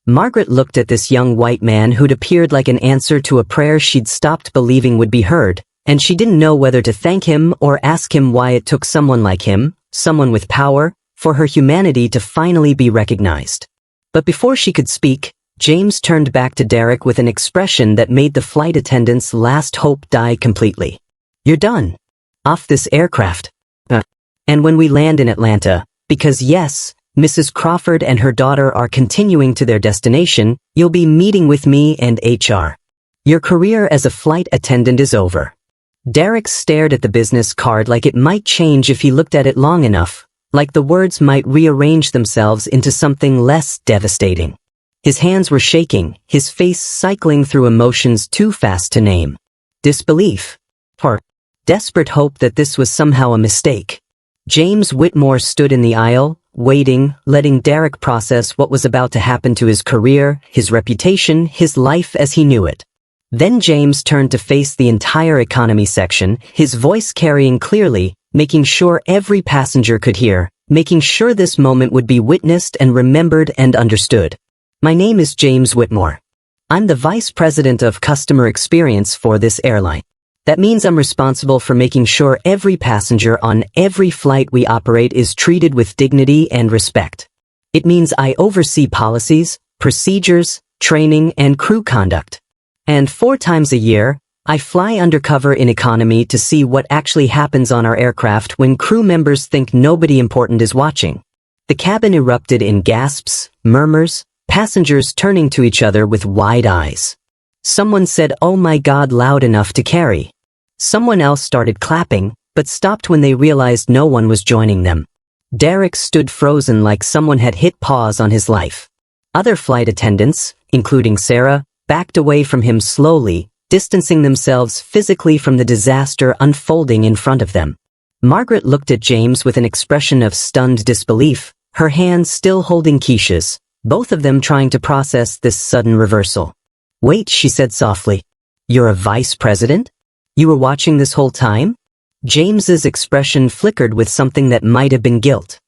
Margaret looked at this young white man who'd appeared like an answer to a prayer she'd stopped believing would be heard, and she didn't know whether to thank him or ask him why it took someone like him, someone with power, for her humanity to finally be recognized. But before she could speak, James turned back to Derek with an expression that made the flight attendant's last hope die completely. "You're done. Off this aircraft. And when we land in Atlanta, because yes, Mrs. Crawford and her daughter are continuing to their destination, you'll be meeting with me and HR. Your career as a flight attendant is over." Derek stared at the business card like it might change if he looked at it long enough, like the words might rearrange themselves into something less devastating. His hands were shaking, his face cycling through emotions too fast to name. Disbelief. Or desperate hope that this was somehow a mistake. James Whitmore stood in the aisle, waiting, letting Derek process what was about to happen to his career, his reputation, his life as he knew it. Then James turned to face the entire economy section, his voice carrying clearly, making sure every passenger could hear, making sure this moment would be witnessed and remembered and understood. "My name is James Whitmore. I'm the Vice President of Customer Experience for this airline. That means I'm responsible for making sure every passenger on every flight we operate is treated with dignity and respect. It means I oversee policies, procedures, training, and crew conduct. And 4 times a year, I fly undercover in economy to see what actually happens on our aircraft when crew members think nobody important is watching." The cabin erupted in gasps, murmurs, passengers turning to each other with wide eyes. Someone said, "Oh my God," loud enough to carry. Someone else started clapping, but stopped when they realized no one was joining them. Derek stood frozen like someone had hit pause on his life. Other flight attendants, including Sarah, backed away from him slowly, distancing themselves physically from the disaster unfolding in front of them. Margaret looked at James with an expression of stunned disbelief, her hands still holding Keisha's, both of them trying to process this sudden reversal. "Wait," she said softly. "You're a vice president? You were watching this whole time?" James's expression flickered with something that might have been guilt.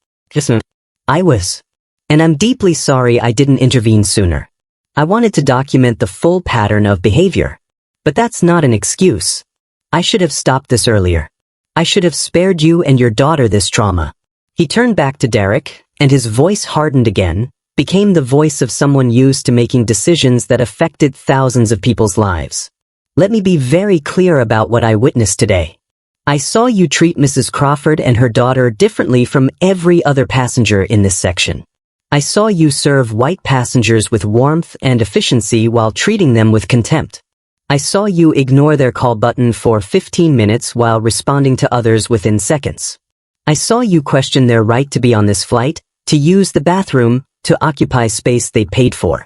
"I was. And I'm deeply sorry I didn't intervene sooner. I wanted to document the full pattern of behavior. But that's not an excuse. I should have stopped this earlier. I should have spared you and your daughter this trauma." He turned back to Derek, and his voice hardened again, became the voice of someone used to making decisions that affected thousands of people's lives. "Let me be very clear about what I witnessed today. I saw you treat Mrs. Crawford and her daughter differently from every other passenger in this section. I saw you serve white passengers with warmth and efficiency while treating them with contempt. I saw you ignore their call button for 15 minutes while responding to others within seconds. I saw you question their right to be on this flight, to use the bathroom, to occupy space they paid for.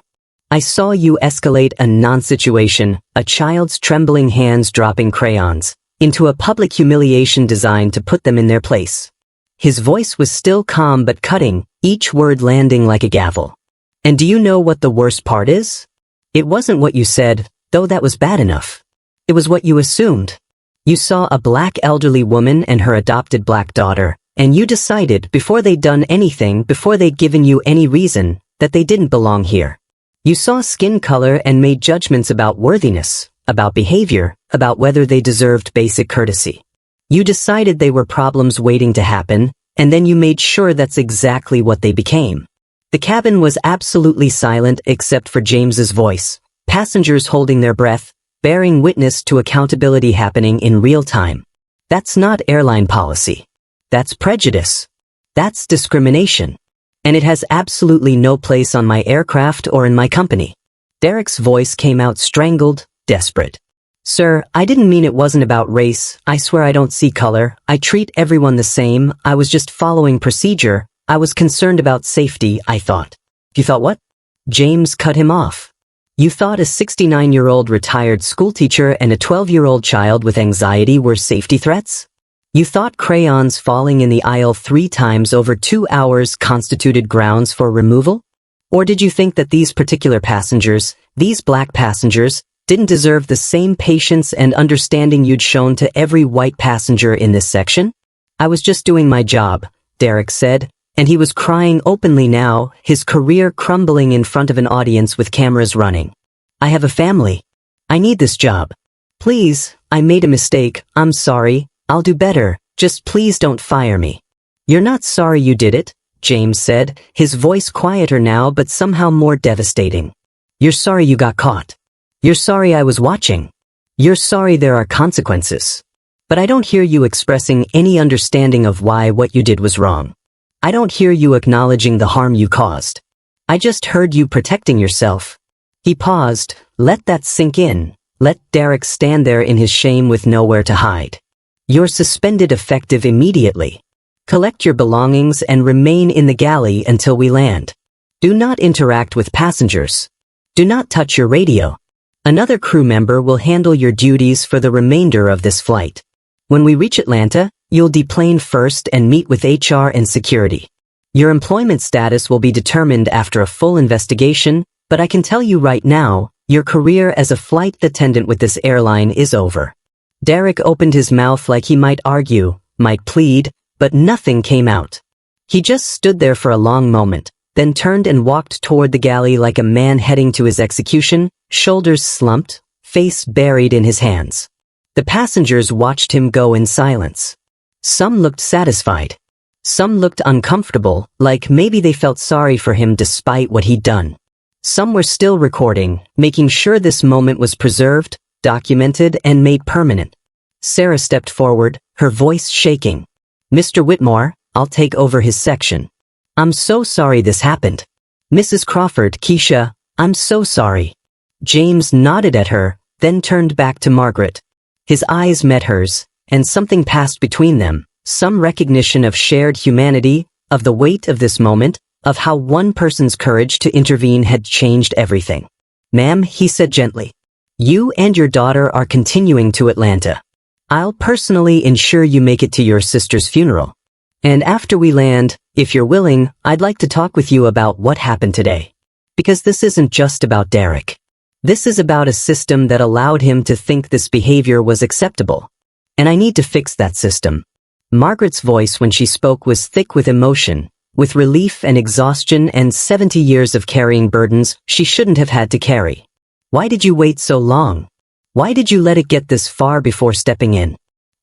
I saw you escalate a non-situation, a child's trembling hands dropping crayons, into a public humiliation designed to put them in their place." His voice was still calm but cutting, each word landing like a gavel. "And do you know what the worst part is? It wasn't what you said, though that was bad enough. It was what you assumed. You saw a black elderly woman and her adopted black daughter, and you decided before they'd done anything, before they'd given you any reason, that they didn't belong here. You saw skin color and made judgments about worthiness, about behavior, about whether they deserved basic courtesy. You decided they were problems waiting to happen, and then you made sure that's exactly what they became." The cabin was absolutely silent except for James's voice, passengers holding their breath, bearing witness to accountability happening in real time. That's not airline policy. That's prejudice. That's discrimination. And it has absolutely no place on my aircraft or in my company. Derek's voice came out strangled, desperate. "Sir, I didn't mean it wasn't about race. I swear I don't see color. I treat everyone the same. I was just following procedure. I was concerned about safety, I thought." "You thought what?" James cut him off. You thought a 69-year-old retired schoolteacher and a 12-year-old child with anxiety were safety threats? You thought crayons falling in the aisle 3 times over 2 hours constituted grounds for removal? Or did you think that these particular passengers, these black passengers, didn't deserve the same patience and understanding you'd shown to every white passenger in this section? I was just doing my job, Derek said, and he was crying openly now, his career crumbling in front of an audience with cameras running. I have a family. I need this job. Please, I made a mistake, I'm sorry, I'll do better, just please don't fire me. You're not sorry you did it, James said, his voice quieter now but somehow more devastating. You're sorry you got caught. You're sorry I was watching. You're sorry there are consequences. But I don't hear you expressing any understanding of why what you did was wrong. I don't hear you acknowledging the harm you caused. I just heard you protecting yourself. He paused, let that sink in, let Derek stand there in his shame with nowhere to hide. You're suspended effective immediately. Collect your belongings and remain in the galley until we land. Do not interact with passengers. Do not touch your radio. Another crew member will handle your duties for the remainder of this flight. When we reach Atlanta, you'll deplane first and meet with HR and security. Your employment status will be determined after a full investigation, but I can tell you right now, your career as a flight attendant with this airline is over. Derek opened his mouth like he might argue, might plead, but nothing came out. He just stood there for a long moment, then turned and walked toward the galley like a man heading to his execution, shoulders slumped, face buried in his hands. The passengers watched him go in silence. Some looked satisfied. Some looked uncomfortable, like maybe they felt sorry for him despite what he'd done. Some were still recording, making sure this moment was preserved, documented, and made permanent. Sarah stepped forward, her voice shaking. Mr. Whitmore, I'll take over his section. I'm so sorry this happened. Mrs. Crawford, Keisha, I'm so sorry. James nodded at her, then turned back to Margaret. His eyes met hers, and something passed between them, some recognition of shared humanity, of the weight of this moment, of how one person's courage to intervene had changed everything. Ma'am, he said gently. You and your daughter are continuing to Atlanta. I'll personally ensure you make it to your sister's funeral. And after we land, if you're willing, I'd like to talk with you about what happened today. Because this isn't just about Derek. This is about a system that allowed him to think this behavior was acceptable. And I need to fix that system. Margaret's voice when she spoke was thick with emotion, with relief and exhaustion and 70 years of carrying burdens she shouldn't have had to carry. Why did you wait so long? Why did you let it get this far before stepping in?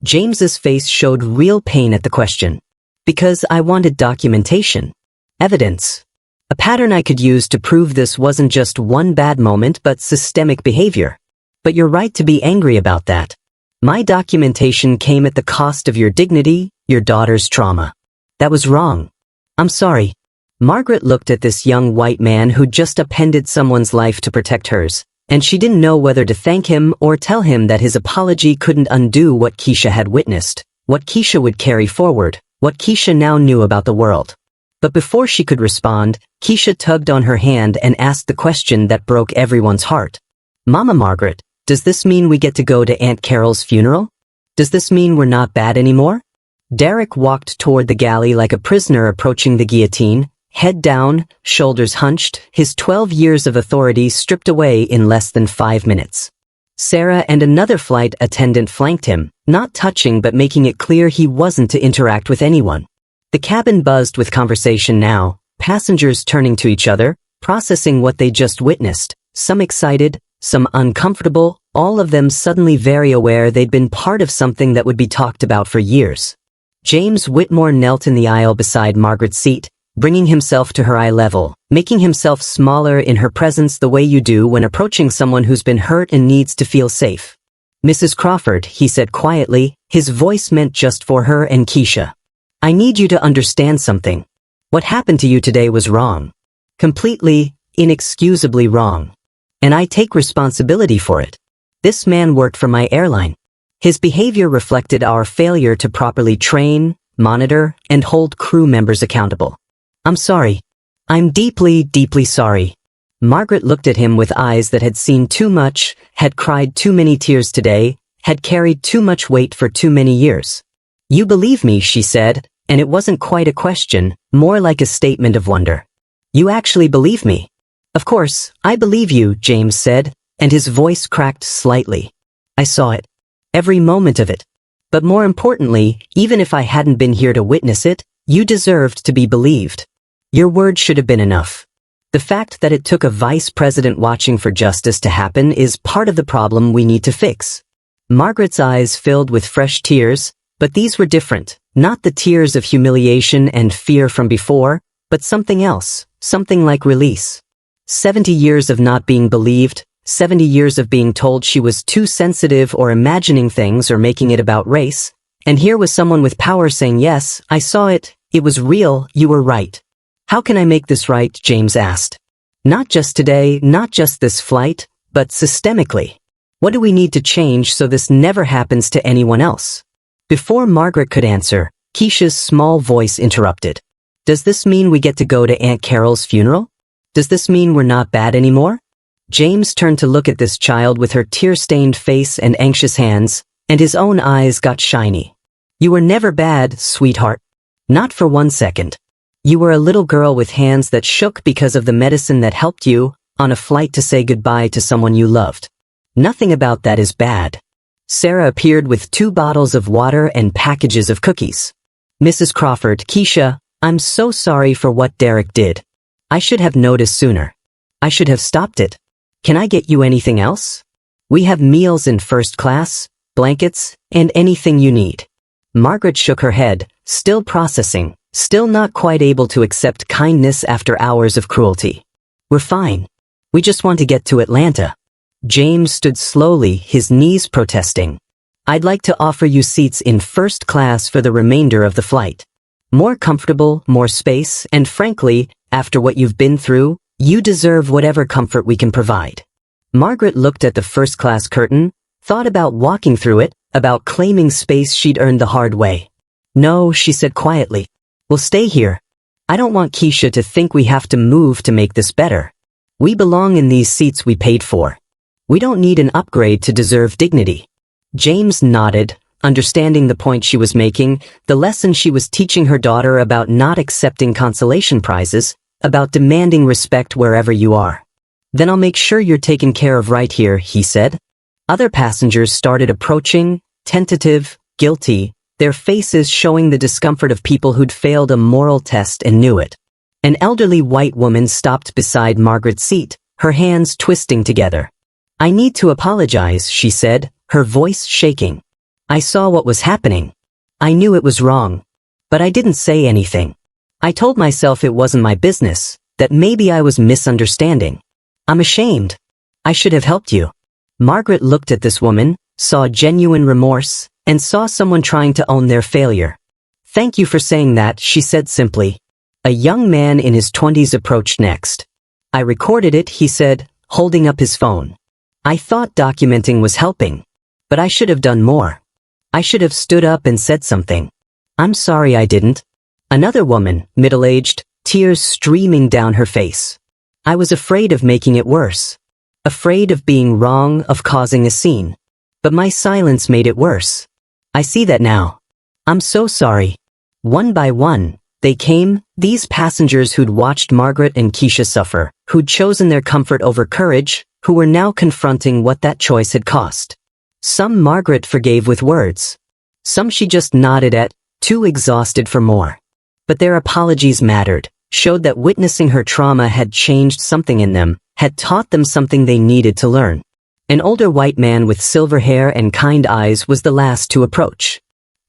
James's face showed real pain at the question. Because I wanted documentation. Evidence. A pattern I could use to prove this wasn't just one bad moment but systemic behavior. But you're right to be angry about that. My documentation came at the cost of your dignity, your daughter's trauma. That was wrong. I'm sorry. Margaret looked at this young white man who'd just upended someone's life to protect hers, and she didn't know whether to thank him or tell him that his apology couldn't undo what Keisha had witnessed, what Keisha would carry forward, what Keisha now knew about the world. But before she could respond, Keisha tugged on her hand and asked the question that broke everyone's heart. Mama Margaret, does this mean we get to go to Aunt Carol's funeral? Does this mean we're not bad anymore? Derek walked toward the galley like a prisoner approaching the guillotine, head down, shoulders hunched, his 12 years of authority stripped away in less than 5 minutes. Sarah and another flight attendant flanked him, not touching but making it clear he wasn't to interact with anyone. The cabin buzzed with conversation now, passengers turning to each other, processing what they just witnessed, some excited, some uncomfortable, all of them suddenly very aware they'd been part of something that would be talked about for years. James Whitmore knelt in the aisle beside Margaret's seat, bringing himself to her eye level, making himself smaller in her presence the way you do when approaching someone who's been hurt and needs to feel safe. Mrs. Crawford, he said quietly, his voice meant just for her and Keisha. I need you to understand something. What happened to you today was wrong. Completely, inexcusably wrong. And I take responsibility for it. This man worked for my airline. His behavior reflected our failure to properly train, monitor, and hold crew members accountable. I'm sorry. I'm deeply, deeply sorry. Margaret looked at him with eyes that had seen too much, had cried too many tears today, had carried too much weight for too many years. "You believe me," she said, and it wasn't quite a question, more like a statement of wonder. "You actually believe me?" "Of course, I believe you," James said, and his voice cracked slightly. "I saw it. Every moment of it. But more importantly, even if I hadn't been here to witness it, you deserved to be believed. Your word should have been enough. The fact that it took a vice president watching for justice to happen is part of the problem we need to fix." Margaret's eyes filled with fresh tears, but these were different, not the tears of humiliation and fear from before, but something else, something like release. 70 years of not being believed, 70 years of being told she was too sensitive or imagining things or making it about race, and here was someone with power saying, "Yes, I saw it, it was real, you were right." "How can I make this right?" James asked. "Not just today, not just this flight, but systemically. What do we need to change so this never happens to anyone else?" Before Margaret could answer, Keisha's small voice interrupted. "Does this mean we get to go to Aunt Carol's funeral? Does this mean we're not bad anymore?" James turned to look at this child with her tear-stained face and anxious hands, and his own eyes got shiny. "You were never bad, sweetheart. Not for one second. You were a little girl with hands that shook because of the medicine that helped you on a flight to say goodbye to someone you loved. Nothing about that is bad." Sarah appeared with 2 bottles of water and packages of cookies. "Mrs. Crawford, Keisha, I'm so sorry for what Derek did. I should have noticed sooner. I should have stopped it. Can I get you anything else? We have meals in first class, blankets, and anything you need." Margaret shook her head, still processing, still not quite able to accept kindness after hours of cruelty. "We're fine. We just want to get to Atlanta." James stood slowly, his knees protesting. "I'd like to offer you seats in first class for the remainder of the flight. More comfortable, more space, and frankly, after what you've been through, you deserve whatever comfort we can provide." Margaret looked at the first-class curtain, thought about walking through it, about claiming space she'd earned the hard way. "No," she said quietly. "We'll stay here. I don't want Keisha to think we have to move to make this better. We belong in these seats we paid for. We don't need an upgrade to deserve dignity." James nodded, understanding the point she was making, the lesson she was teaching her daughter about not accepting consolation prizes, about demanding respect wherever you are. "Then I'll make sure you're taken care of right here," he said. Other passengers started approaching, tentative, guilty, their faces showing the discomfort of people who'd failed a moral test and knew it. An elderly white woman stopped beside Margaret's seat, her hands twisting together. "I need to apologize," she said, her voice shaking. "I saw what was happening. I knew it was wrong. But I didn't say anything. I told myself it wasn't my business, that maybe I was misunderstanding. I'm ashamed. I should have helped you." Margaret looked at this woman, saw genuine remorse, and saw someone trying to own their failure. "Thank you for saying that," she said simply. A young man in his 20s approached next. "I recorded it," he said, holding up his phone. "I thought documenting was helping. But I should have done more. I should have stood up and said something. I'm sorry I didn't." Another woman, middle-aged, tears streaming down her face. "I was afraid of making it worse. Afraid of being wrong, of causing a scene. But my silence made it worse. I see that now. I'm so sorry." One by one, they came, these passengers who'd watched Margaret and Keisha suffer, who'd chosen their comfort over courage, who were now confronting what that choice had cost. Some Margaret forgave with words. Some she just nodded at, too exhausted for more. But their apologies mattered, showed that witnessing her trauma had changed something in them, had taught them something they needed to learn. An older white man with silver hair and kind eyes was the last to approach.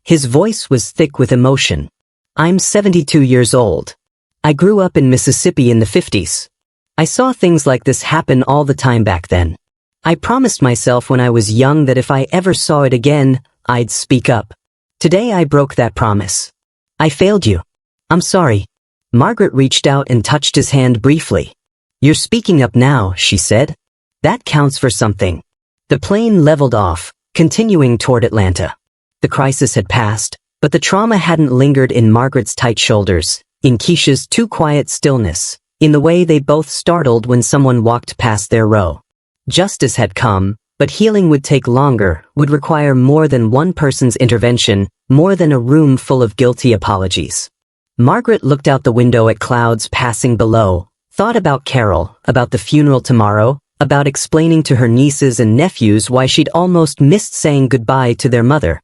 His voice was thick with emotion. "I'm 72 years old. I grew up in Mississippi in the 50s. I saw things like this happen all the time back then. I promised myself when I was young that if I ever saw it again, I'd speak up. Today I broke that promise. I failed you. I'm sorry." Margaret reached out and touched his hand briefly. "You're speaking up now," she said. "That counts for something." The plane leveled off, continuing toward Atlanta. The crisis had passed, but the trauma hadn't lingered in Margaret's tight shoulders, in Keisha's too quiet stillness, in the way they both startled when someone walked past their row. Justice had come, but healing would take longer, would require more than one person's intervention, more than a room full of guilty apologies. Margaret looked out the window at clouds passing below, thought about Carol, about the funeral tomorrow, about explaining to her nieces and nephews why she'd almost missed saying goodbye to their mother.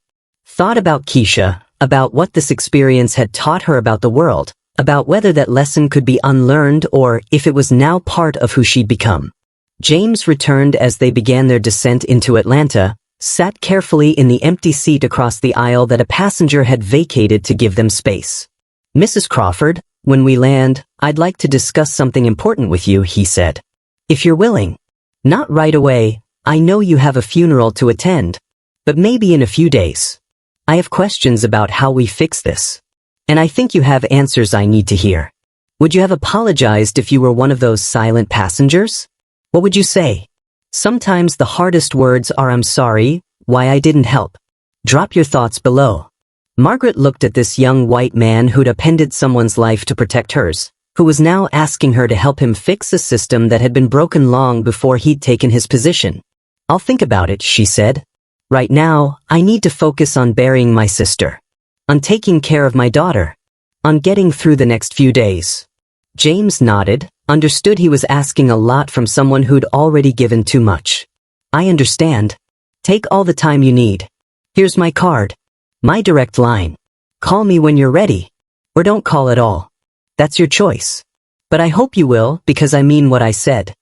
Thought about Keisha, about what this experience had taught her about the world, about whether that lesson could be unlearned or if it was now part of who she'd become. James returned as they began their descent into Atlanta, sat carefully in the empty seat across the aisle that a passenger had vacated to give them space. "Mrs. Crawford, when we land, I'd like to discuss something important with you," he said. "If you're willing. Not right away, I know you have a funeral to attend, but maybe in a few days. I have questions about how we fix this. And I think you have answers I need to hear. Would you have apologized if you were one of those silent passengers? What would you say? Sometimes the hardest words are I'm sorry, why I didn't help. Drop your thoughts below." Margaret looked at this young white man who'd upended someone's life to protect hers, who was now asking her to help him fix a system that had been broken long before he'd taken his position. "I'll think about it," she said. "Right now, I need to focus on burying my sister. On taking care of my daughter. On getting through the next few days." James nodded, understood he was asking a lot from someone who'd already given too much. "I understand. Take all the time you need. Here's my card. My direct line. Call me when you're ready. Or don't call at all. That's your choice. But I hope you will, because I mean what I said.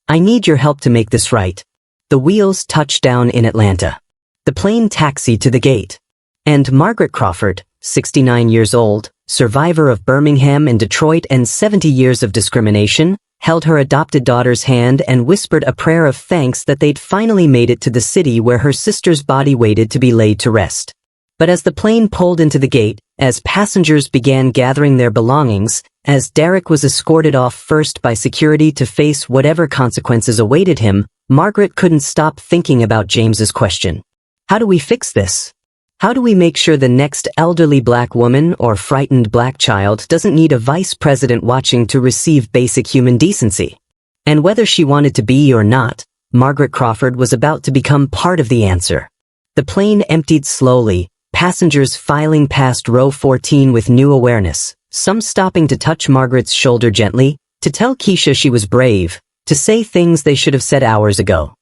I need your help to make this right." The wheels touched down in Atlanta. The plane taxied to the gate. And Margaret Crawford, 69 years old, survivor of Birmingham and Detroit and 70 years of discrimination, held her adopted daughter's hand and whispered a prayer of thanks that they'd finally made it to the city where her sister's body waited to be laid to rest. But as the plane pulled into the gate, as passengers began gathering their belongings, as Derek was escorted off first by security to face whatever consequences awaited him, Margaret couldn't stop thinking about James's question. How do we fix this? How do we make sure the next elderly black woman or frightened black child doesn't need a vice president watching to receive basic human decency? And whether she wanted to be or not, Margaret Crawford was about to become part of the answer. The plane emptied slowly, passengers filing past row 14 with new awareness, some stopping to touch Margaret's shoulder gently, to tell Keisha she was brave, to say things they should have said hours ago.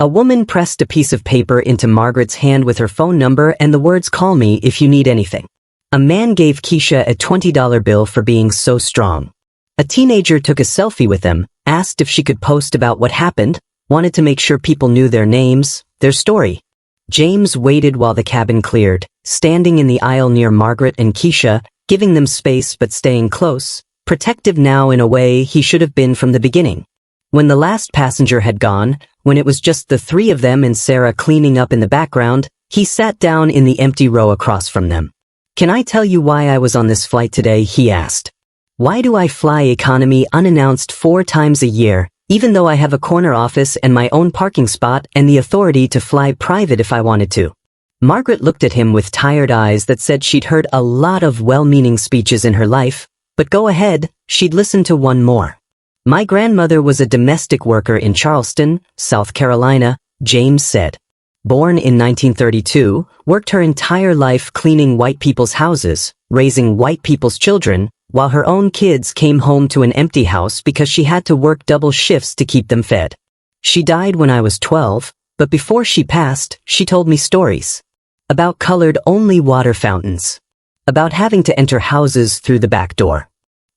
A woman pressed a piece of paper into Margaret's hand with her phone number and the words "Call me if you need anything." A man gave Keisha a $20 bill for being so strong. A teenager took a selfie with them, asked if she could post about what happened, wanted to make sure people knew their names, their story. James waited while the cabin cleared, standing in the aisle near Margaret and Keisha, giving them space but staying close, protective now in a way he should have been from the beginning. When the last passenger had gone, when it was just the three of them and Sarah cleaning up in the background, he sat down in the empty row across from them. "Can I tell you why I was on this flight today?" he asked. "Why do I fly economy unannounced 4 times a year, even though I have a corner office and my own parking spot and the authority to fly private if I wanted to?" Margaret looked at him with tired eyes that said she'd heard a lot of well-meaning speeches in her life, but go ahead, she'd listen to one more. "My grandmother was a domestic worker in Charleston, South Carolina," James said. Born in 1932, worked her entire life cleaning white people's houses, raising white people's children, while her own kids came home to an empty house because she had to work double shifts to keep them fed. She died when I was 12, but before she passed, she told me stories. About colored-only water fountains. About having to enter houses through the back door.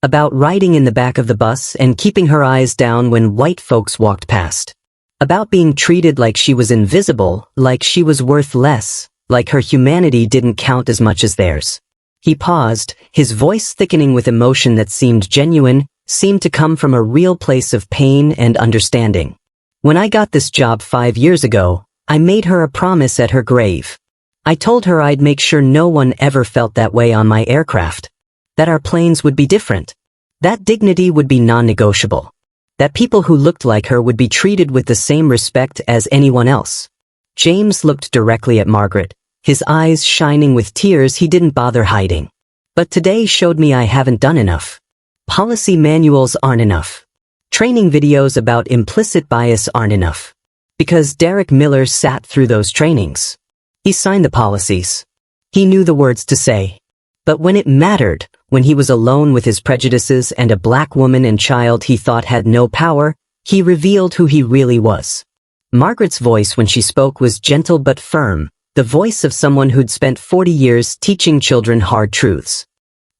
About riding in the back of the bus and keeping her eyes down when white folks walked past. About being treated like she was invisible, like she was worth less, like her humanity didn't count as much as theirs. He paused, his voice thickening with emotion that seemed genuine, seemed to come from a real place of pain and understanding. "When I got this job 5 years ago, I made her a promise at her grave. I told her I'd make sure no one ever felt that way on my aircraft. That our planes would be different. That dignity would be non-negotiable. That people who looked like her would be treated with the same respect as anyone else." James looked directly at Margaret, his eyes shining with tears he didn't bother hiding. "But today showed me I haven't done enough. Policy manuals aren't enough. Training videos about implicit bias aren't enough. Because Derek Miller sat through those trainings. He signed the policies. He knew the words to say. But when it mattered, when he was alone with his prejudices and a black woman and child he thought had no power, he revealed who he really was. Margaret's voice when she spoke was gentle but firm, the voice of someone who'd spent 40 years teaching children hard truths.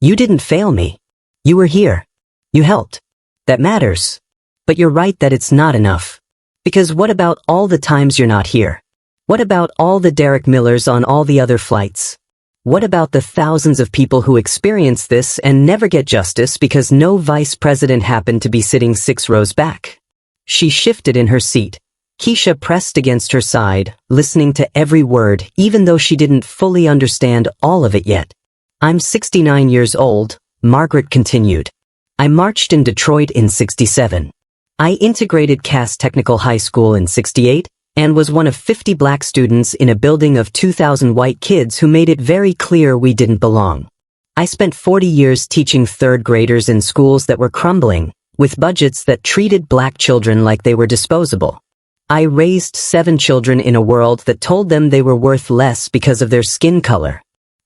You didn't fail me. You were here. You helped. That matters. But you're right that it's not enough. Because what about all the times you're not here? What about all the Derek Millers on all the other flights? What about the thousands of people who experience this and never get justice because no vice president happened to be sitting 6 rows back? She shifted in her seat. Keisha pressed against her side, listening to every word, even though she didn't fully understand all of it yet. I'm 69 years old, Margaret continued. I marched in Detroit in 67. I integrated Cass Technical High School in 68, and was one of 50 black students in a building of 2,000 white kids who made it very clear we didn't belong. I spent 40 years teaching 3rd graders in schools that were crumbling, with budgets that treated black children like they were disposable. I raised 7 children in a world that told them they were worth less because of their skin color.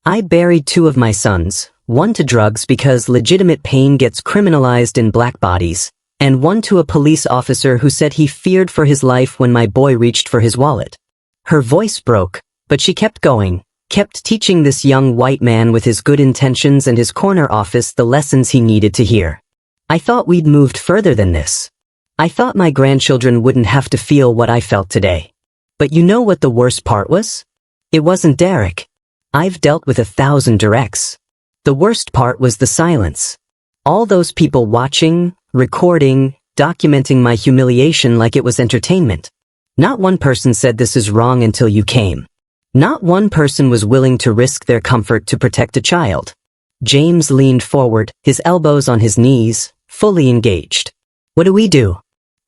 I buried 2 of my sons, one to drugs because legitimate pain gets criminalized in black bodies, and one to a police officer who said he feared for his life when my boy reached for his wallet. Her voice broke, but she kept going, kept teaching this young white man with his good intentions and his corner office the lessons he needed to hear. I thought we'd moved further than this. I thought my grandchildren wouldn't have to feel what I felt today. But you know what the worst part was? It wasn't Derek. I've dealt with 1,000 directs. The worst part was the silence. All those people watching, recording, documenting my humiliation like it was entertainment. Not one person said this is wrong until you came. Not one person was willing to risk their comfort to protect a child. James leaned forward, his elbows on his knees, fully engaged. What do we do?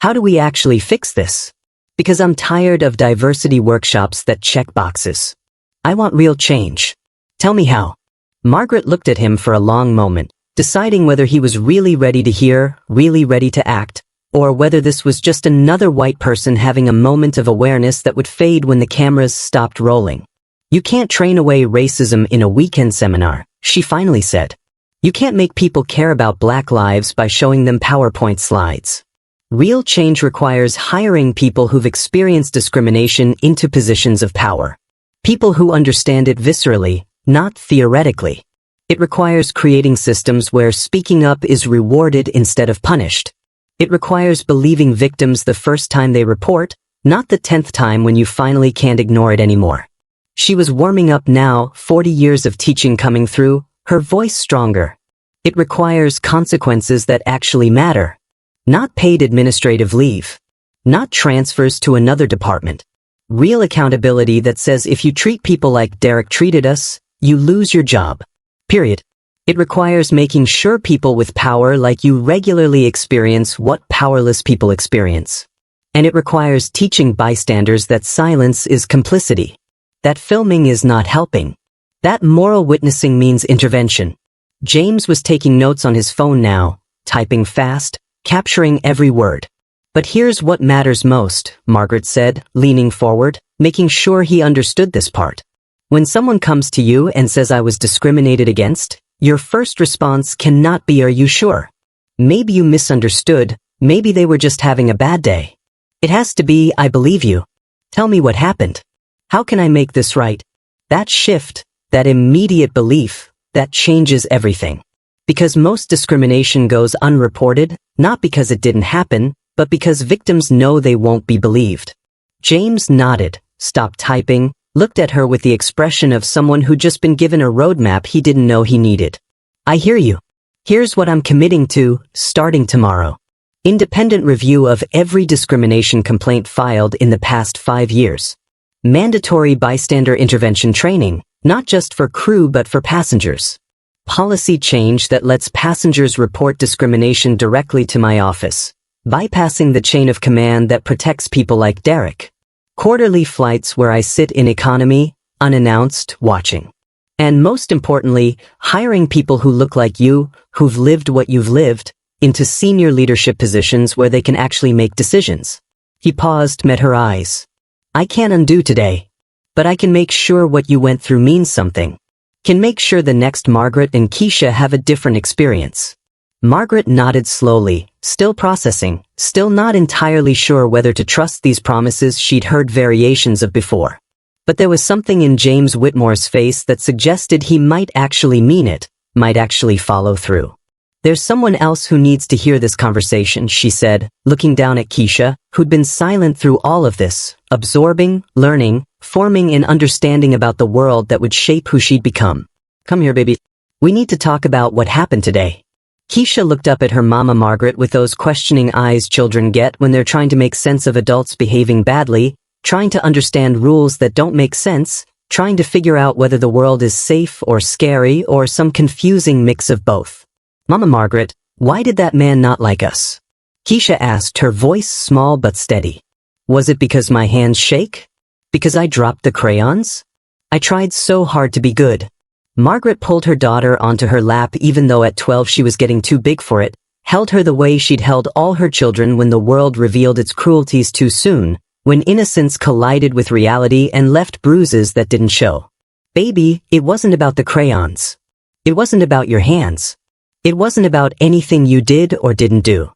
How do we actually fix this? Because I'm tired of diversity workshops that check boxes. I want real change. Tell me how. Margaret looked at him for a long moment, deciding whether he was really ready to hear, really ready to act, or whether this was just another white person having a moment of awareness that would fade when the cameras stopped rolling. You can't train away racism in a weekend seminar, she finally said. You can't make people care about black lives by showing them PowerPoint slides. Real change requires hiring people who've experienced discrimination into positions of power. People who understand it viscerally, not theoretically. It requires creating systems where speaking up is rewarded instead of punished. It requires believing victims the first time they report, not the 10th time when you finally can't ignore it anymore. She was warming up now, 40 years of teaching coming through, her voice stronger. It requires consequences that actually matter. Not paid administrative leave. Not transfers to another department. Real accountability that says if you treat people like Derek treated us, you lose your job. Period. It requires making sure people with power like you regularly experience what powerless people experience. And it requires teaching bystanders that silence is complicity. That filming is not helping. That moral witnessing means intervention. James was taking notes on his phone now, typing fast, capturing every word. But here's what matters most, Margaret said, leaning forward, making sure he understood this part. When someone comes to you and says I was discriminated against, your first response cannot be "Are you sure?" Maybe you misunderstood, maybe they were just having a bad day. It has to be "I believe you. Tell me what happened. How can I make this right?" That shift, that immediate belief, that changes everything. Because most discrimination goes unreported, not because it didn't happen, but because victims know they won't be believed. James nodded, stopped typing, looked at her with the expression of someone who'd just been given a roadmap he didn't know he needed. I hear you. Here's what I'm committing to, starting tomorrow. Independent review of every discrimination complaint filed in the past 5 years. Mandatory bystander intervention training, not just for crew but for passengers. Policy change that lets passengers report discrimination directly to my office, bypassing the chain of command that protects people like Derek. Quarterly flights where I sit in economy, unannounced, watching. And most importantly, hiring people who look like you, who've lived what you've lived, into senior leadership positions where they can actually make decisions. He paused, met her eyes. I can't undo today. But I can make sure what you went through means something. Can make sure the next Margaret and Keisha have a different experience. Margaret nodded slowly, still processing, still not entirely sure whether to trust these promises she'd heard variations of before. But there was something in James Whitmore's face that suggested he might actually mean it, might actually follow through. There's someone else who needs to hear this conversation, she said, looking down at Keisha, who'd been silent through all of this, absorbing, learning, forming an understanding about the world that would shape who she'd become. Come here, baby. We need to talk about what happened today. Keisha looked up at her mama Margaret with those questioning eyes children get when they're trying to make sense of adults behaving badly, trying to understand rules that don't make sense, trying to figure out whether the world is safe or scary or some confusing mix of both. Mama Margaret, why did that man not like us? Keisha asked, her voice small but steady. Was it because my hands shake? Because I dropped the crayons? I tried so hard to be good. Margaret pulled her daughter onto her lap even though at 12 she was getting too big for it, held her the way she'd held all her children when the world revealed its cruelties too soon, when innocence collided with reality and left bruises that didn't show. Baby, it wasn't about the crayons. It wasn't about your hands. It wasn't about anything you did or didn't do.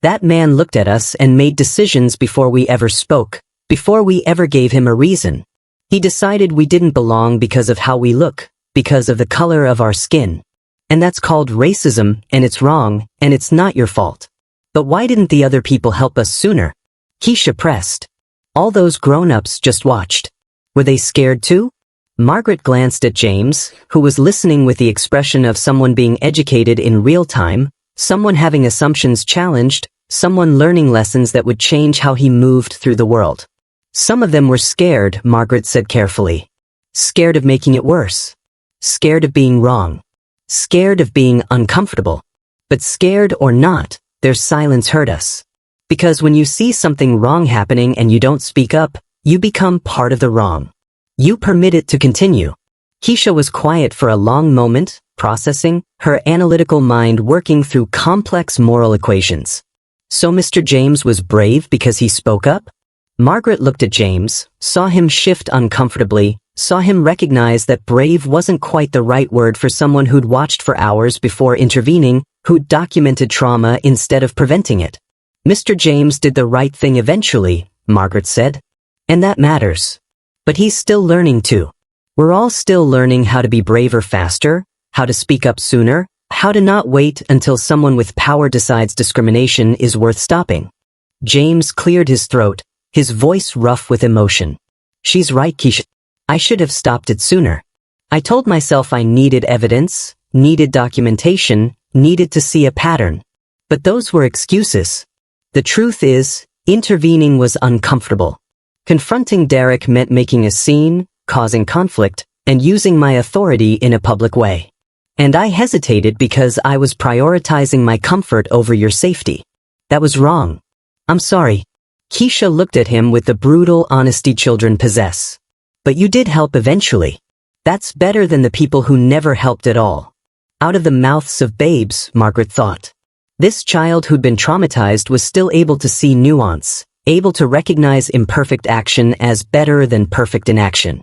That man looked at us and made decisions before we ever spoke, before we ever gave him a reason. He decided we didn't belong because of how we look, because of the color of our skin. And that's called racism, and it's wrong, and it's not your fault. But why didn't the other people help us sooner? Keisha pressed. All those grown-ups just watched. Were they scared too? Margaret glanced at James, who was listening with the expression of someone being educated in real time, someone having assumptions challenged, someone learning lessons that would change how he moved through the world. Some of them were scared, Margaret said carefully. Scared of making it worse. Scared of being wrong. Scared of being uncomfortable. But scared or not, their silence hurt us. Because when you see something wrong happening and you don't speak up, you become part of the wrong. You permit it to continue. Keisha was quiet for a long moment, processing, her analytical mind working through complex moral equations. So Mr. James was brave because he spoke up? Margaret looked at James, saw him shift uncomfortably, saw him recognize that brave wasn't quite the right word for someone who'd watched for hours before intervening, who'd documented trauma instead of preventing it. Mr. James did the right thing eventually, Margaret said. And that matters. But he's still learning too. We're all still learning how to be braver faster, how to speak up sooner, how to not wait until someone with power decides discrimination is worth stopping. James cleared his throat, his voice rough with emotion. She's right, Keisha. I should have stopped it sooner. I told myself I needed evidence, needed documentation, needed to see a pattern. But those were excuses. The truth is, intervening was uncomfortable. Confronting Derek meant making a scene, causing conflict, and using my authority in a public way. And I hesitated because I was prioritizing my comfort over your safety. That was wrong. I'm sorry. Keisha looked at him with the brutal honesty children possess. But you did help eventually. That's better than the people who never helped at all. Out of the mouths of babes, Margaret thought. This child who'd been traumatized was still able to see nuance, able to recognize imperfect action as better than perfect inaction.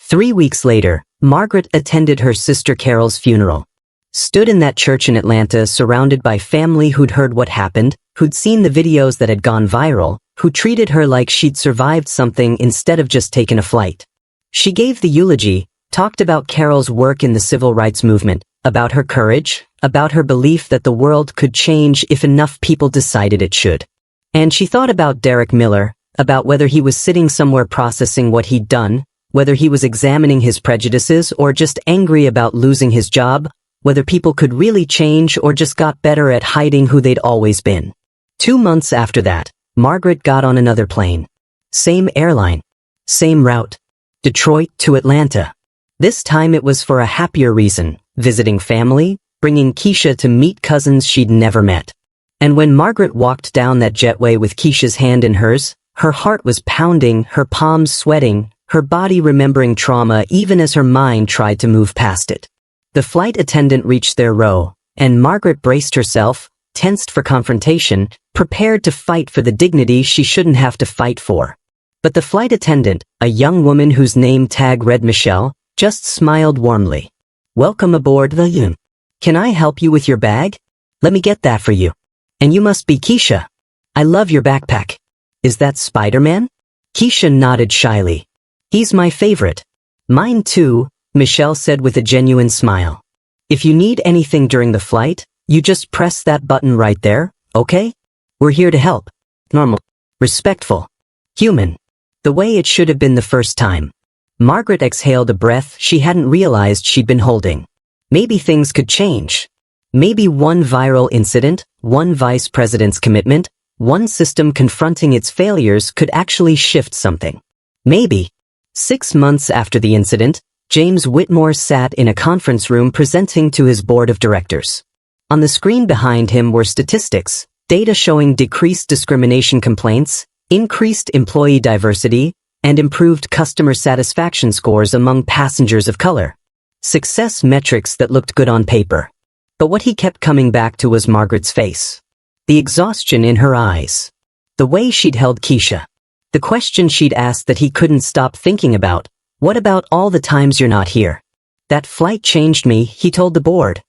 3 weeks later, Margaret attended her sister Carol's funeral. Stood in that church in Atlanta surrounded by family who'd heard what happened, who'd seen the videos that had gone viral, who treated her like she'd survived something instead of just taken a flight. She gave the eulogy, talked about Carol's work in the civil rights movement, about her courage, about her belief that the world could change if enough people decided it should. And she thought about Derek Miller, about whether he was sitting somewhere processing what he'd done, whether he was examining his prejudices or just angry about losing his job, whether people could really change or just got better at hiding who they'd always been. 2 months after that, Margaret got on another plane. Same airline. Same route. Detroit to Atlanta. This time it was for a happier reason, visiting family, bringing Keisha to meet cousins she'd never met. And when Margaret walked down that jetway with Keisha's hand in hers, her heart was pounding, her palms sweating, her body remembering trauma even as her mind tried to move past it. The flight attendant reached their row, and Margaret braced herself, tensed for confrontation, prepared to fight for the dignity she shouldn't have to fight for. But the flight attendant, a young woman whose name tag read Michelle, just smiled warmly. "Welcome aboard the Yun. Can I help you with your bag? Let me get that for you. And you must be Keisha. I love your backpack. Is that Spider-Man?" Keisha nodded shyly. "He's my favorite." "Mine too," Michelle said with a genuine smile. "If you need anything during the flight, you just press that button right there, okay? We're here to help. Normal. Respectful. Human. The way it should have been the first time." Margaret exhaled a breath she hadn't realized she'd been holding. Maybe things could change. Maybe one viral incident, one vice president's commitment, one system confronting its failures could actually shift something. Maybe. 6 months after the incident, James Whitmore sat in a conference room presenting to his board of directors. On the screen behind him were statistics, data showing decreased discrimination complaints, increased employee diversity, and improved customer satisfaction scores among passengers of color. Success metrics that looked good on paper. But what he kept coming back to was Margaret's face. The exhaustion in her eyes. The way she'd held Keisha. The question she'd asked that he couldn't stop thinking about. "What about all the times you're not here?" "That flight changed me," he told the board.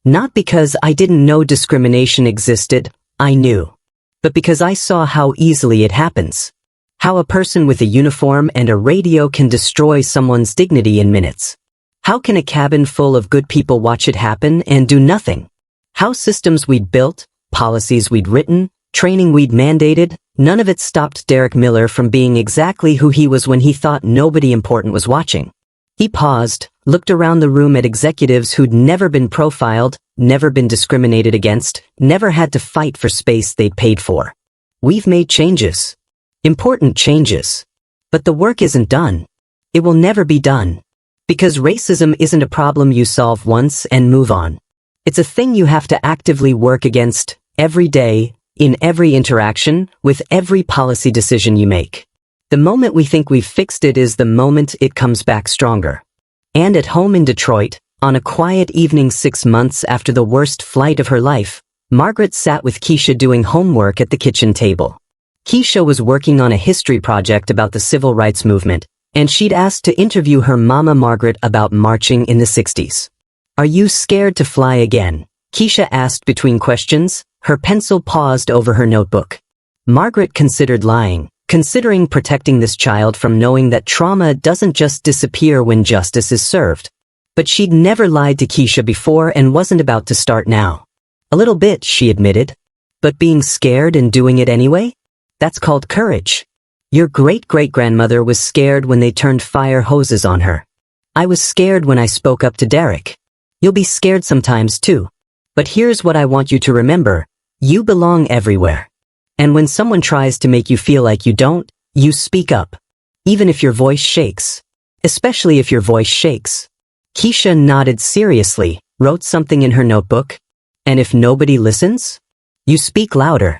"Not because I didn't know discrimination existed, I knew. But because I saw how easily it happens. How a person with a uniform and a radio can destroy someone's dignity in minutes. How can a cabin full of good people watch it happen and do nothing? How systems we'd built, policies we'd written, training we'd mandated, none of it stopped Derek Miller from being exactly who he was when he thought nobody important was watching." He paused, looked around the room at executives who'd never been profiled, never been discriminated against, never had to fight for space they'd paid for. "We've made changes. Important changes. But the work isn't done. It will never be done. Because racism isn't a problem you solve once and move on. It's a thing you have to actively work against, every day, in every interaction, with every policy decision you make. The moment we think we've fixed it is the moment it comes back stronger." And at home in Detroit, on a quiet evening 6 months after the worst flight of her life, Margaret sat with Keisha doing homework at the kitchen table. Keisha was working on a history project about the civil rights movement, and she'd asked to interview her mama Margaret about marching in the 60s. "Are you scared to fly again?" Keisha asked between questions, her pencil paused over her notebook. Margaret considered lying, considering protecting this child from knowing that trauma doesn't just disappear when justice is served. But she'd never lied to Keisha before and wasn't about to start now. "A little bit," she admitted. "But being scared and doing it anyway? That's called courage. Your great-great-grandmother was scared when they turned fire hoses on her. I was scared when I spoke up to Derek. You'll be scared sometimes too. But here's what I want you to remember. You belong everywhere. And when someone tries to make you feel like you don't, you speak up. Even if your voice shakes. Especially if your voice shakes." Keisha nodded seriously, wrote something in her notebook. "And if nobody listens? You speak louder.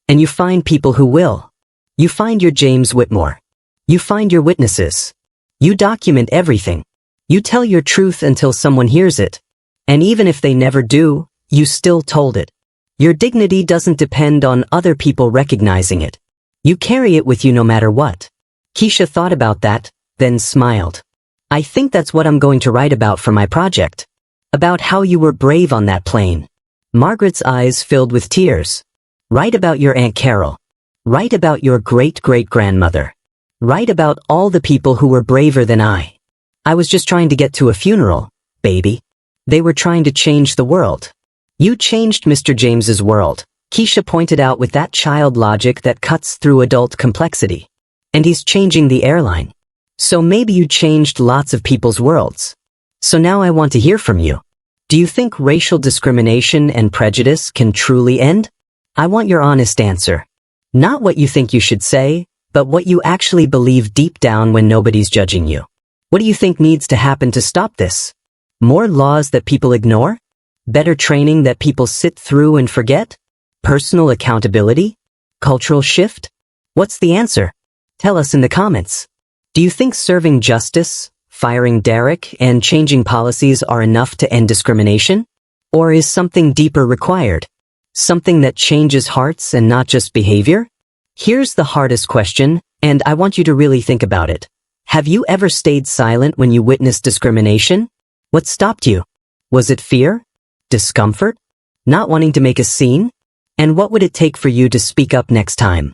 And you find people who will. You find your James Whitmore. You find your witnesses. You document everything. You tell your truth until someone hears it. And even if they never do, you still told it. Your dignity doesn't depend on other people recognizing it. You carry it with you no matter what." Keisha thought about that, then smiled. "I think that's what I'm going to write about for my project. About how you were brave on that plane." Margaret's eyes filled with tears. "Write about your Aunt Carol. Write about your great-great-grandmother. Write about all the people who were braver than I. I was just trying to get to a funeral, baby. They were trying to change the world. You changed Mr. James's world," Keisha pointed out with that child logic that cuts through adult complexity. "And he's changing the airline. So maybe you changed lots of people's worlds. So now I want to hear from you. Do you think racial discrimination and prejudice can truly end? I want your honest answer. Not what you think you should say, but what you actually believe deep down when nobody's judging you. What do you think needs to happen to stop this? More laws that people ignore? Better training that people sit through and forget? Personal accountability? Cultural shift? What's the answer? Tell us in the comments. Do you think serving justice, firing Derek, and changing policies are enough to end discrimination? Or is something deeper required? Something that changes hearts and not just behavior? Here's the hardest question, and I want you to really think about it. Have you ever stayed silent when you witnessed discrimination? What stopped you? Was it fear? Discomfort? Not wanting to make a scene? And what would it take for you to speak up next time?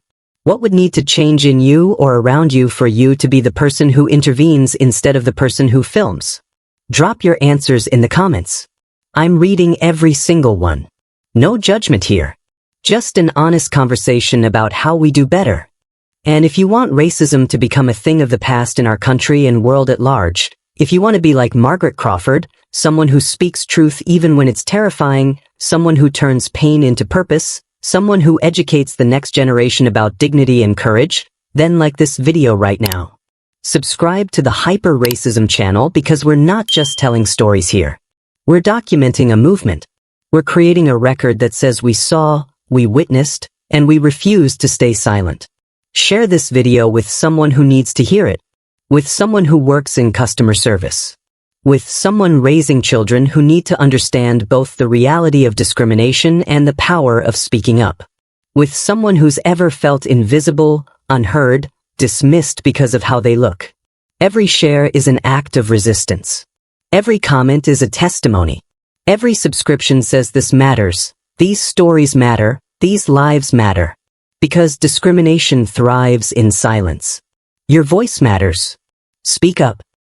What would need to change in you or around you for you to be the person who intervenes instead of the person who films? Drop your answers in the comments. I'm reading every single one. No judgment here. Just an honest conversation about how we do better. And if you want racism to become a thing of the past in our country and world at large, if you want to be like Margaret Crawford, someone who speaks truth even when it's terrifying, someone who turns pain into purpose, someone who educates the next generation about dignity and courage, then like this video right now. Subscribe to the Hyper Racism channel because we're not just telling stories here. We're documenting a movement. We're creating a record that says we saw, we witnessed, and we refused to stay silent. Share this video with someone who needs to hear it, with someone who works in customer service, with someone raising children who need to understand both the reality of discrimination and the power of speaking up, with someone who's ever felt invisible, unheard, dismissed because of how they look. Every share is an act of resistance. Every comment is a testimony. Every subscription says this matters, these stories matter, these lives matter. Because discrimination thrives in silence. Your voice matters. Speak up.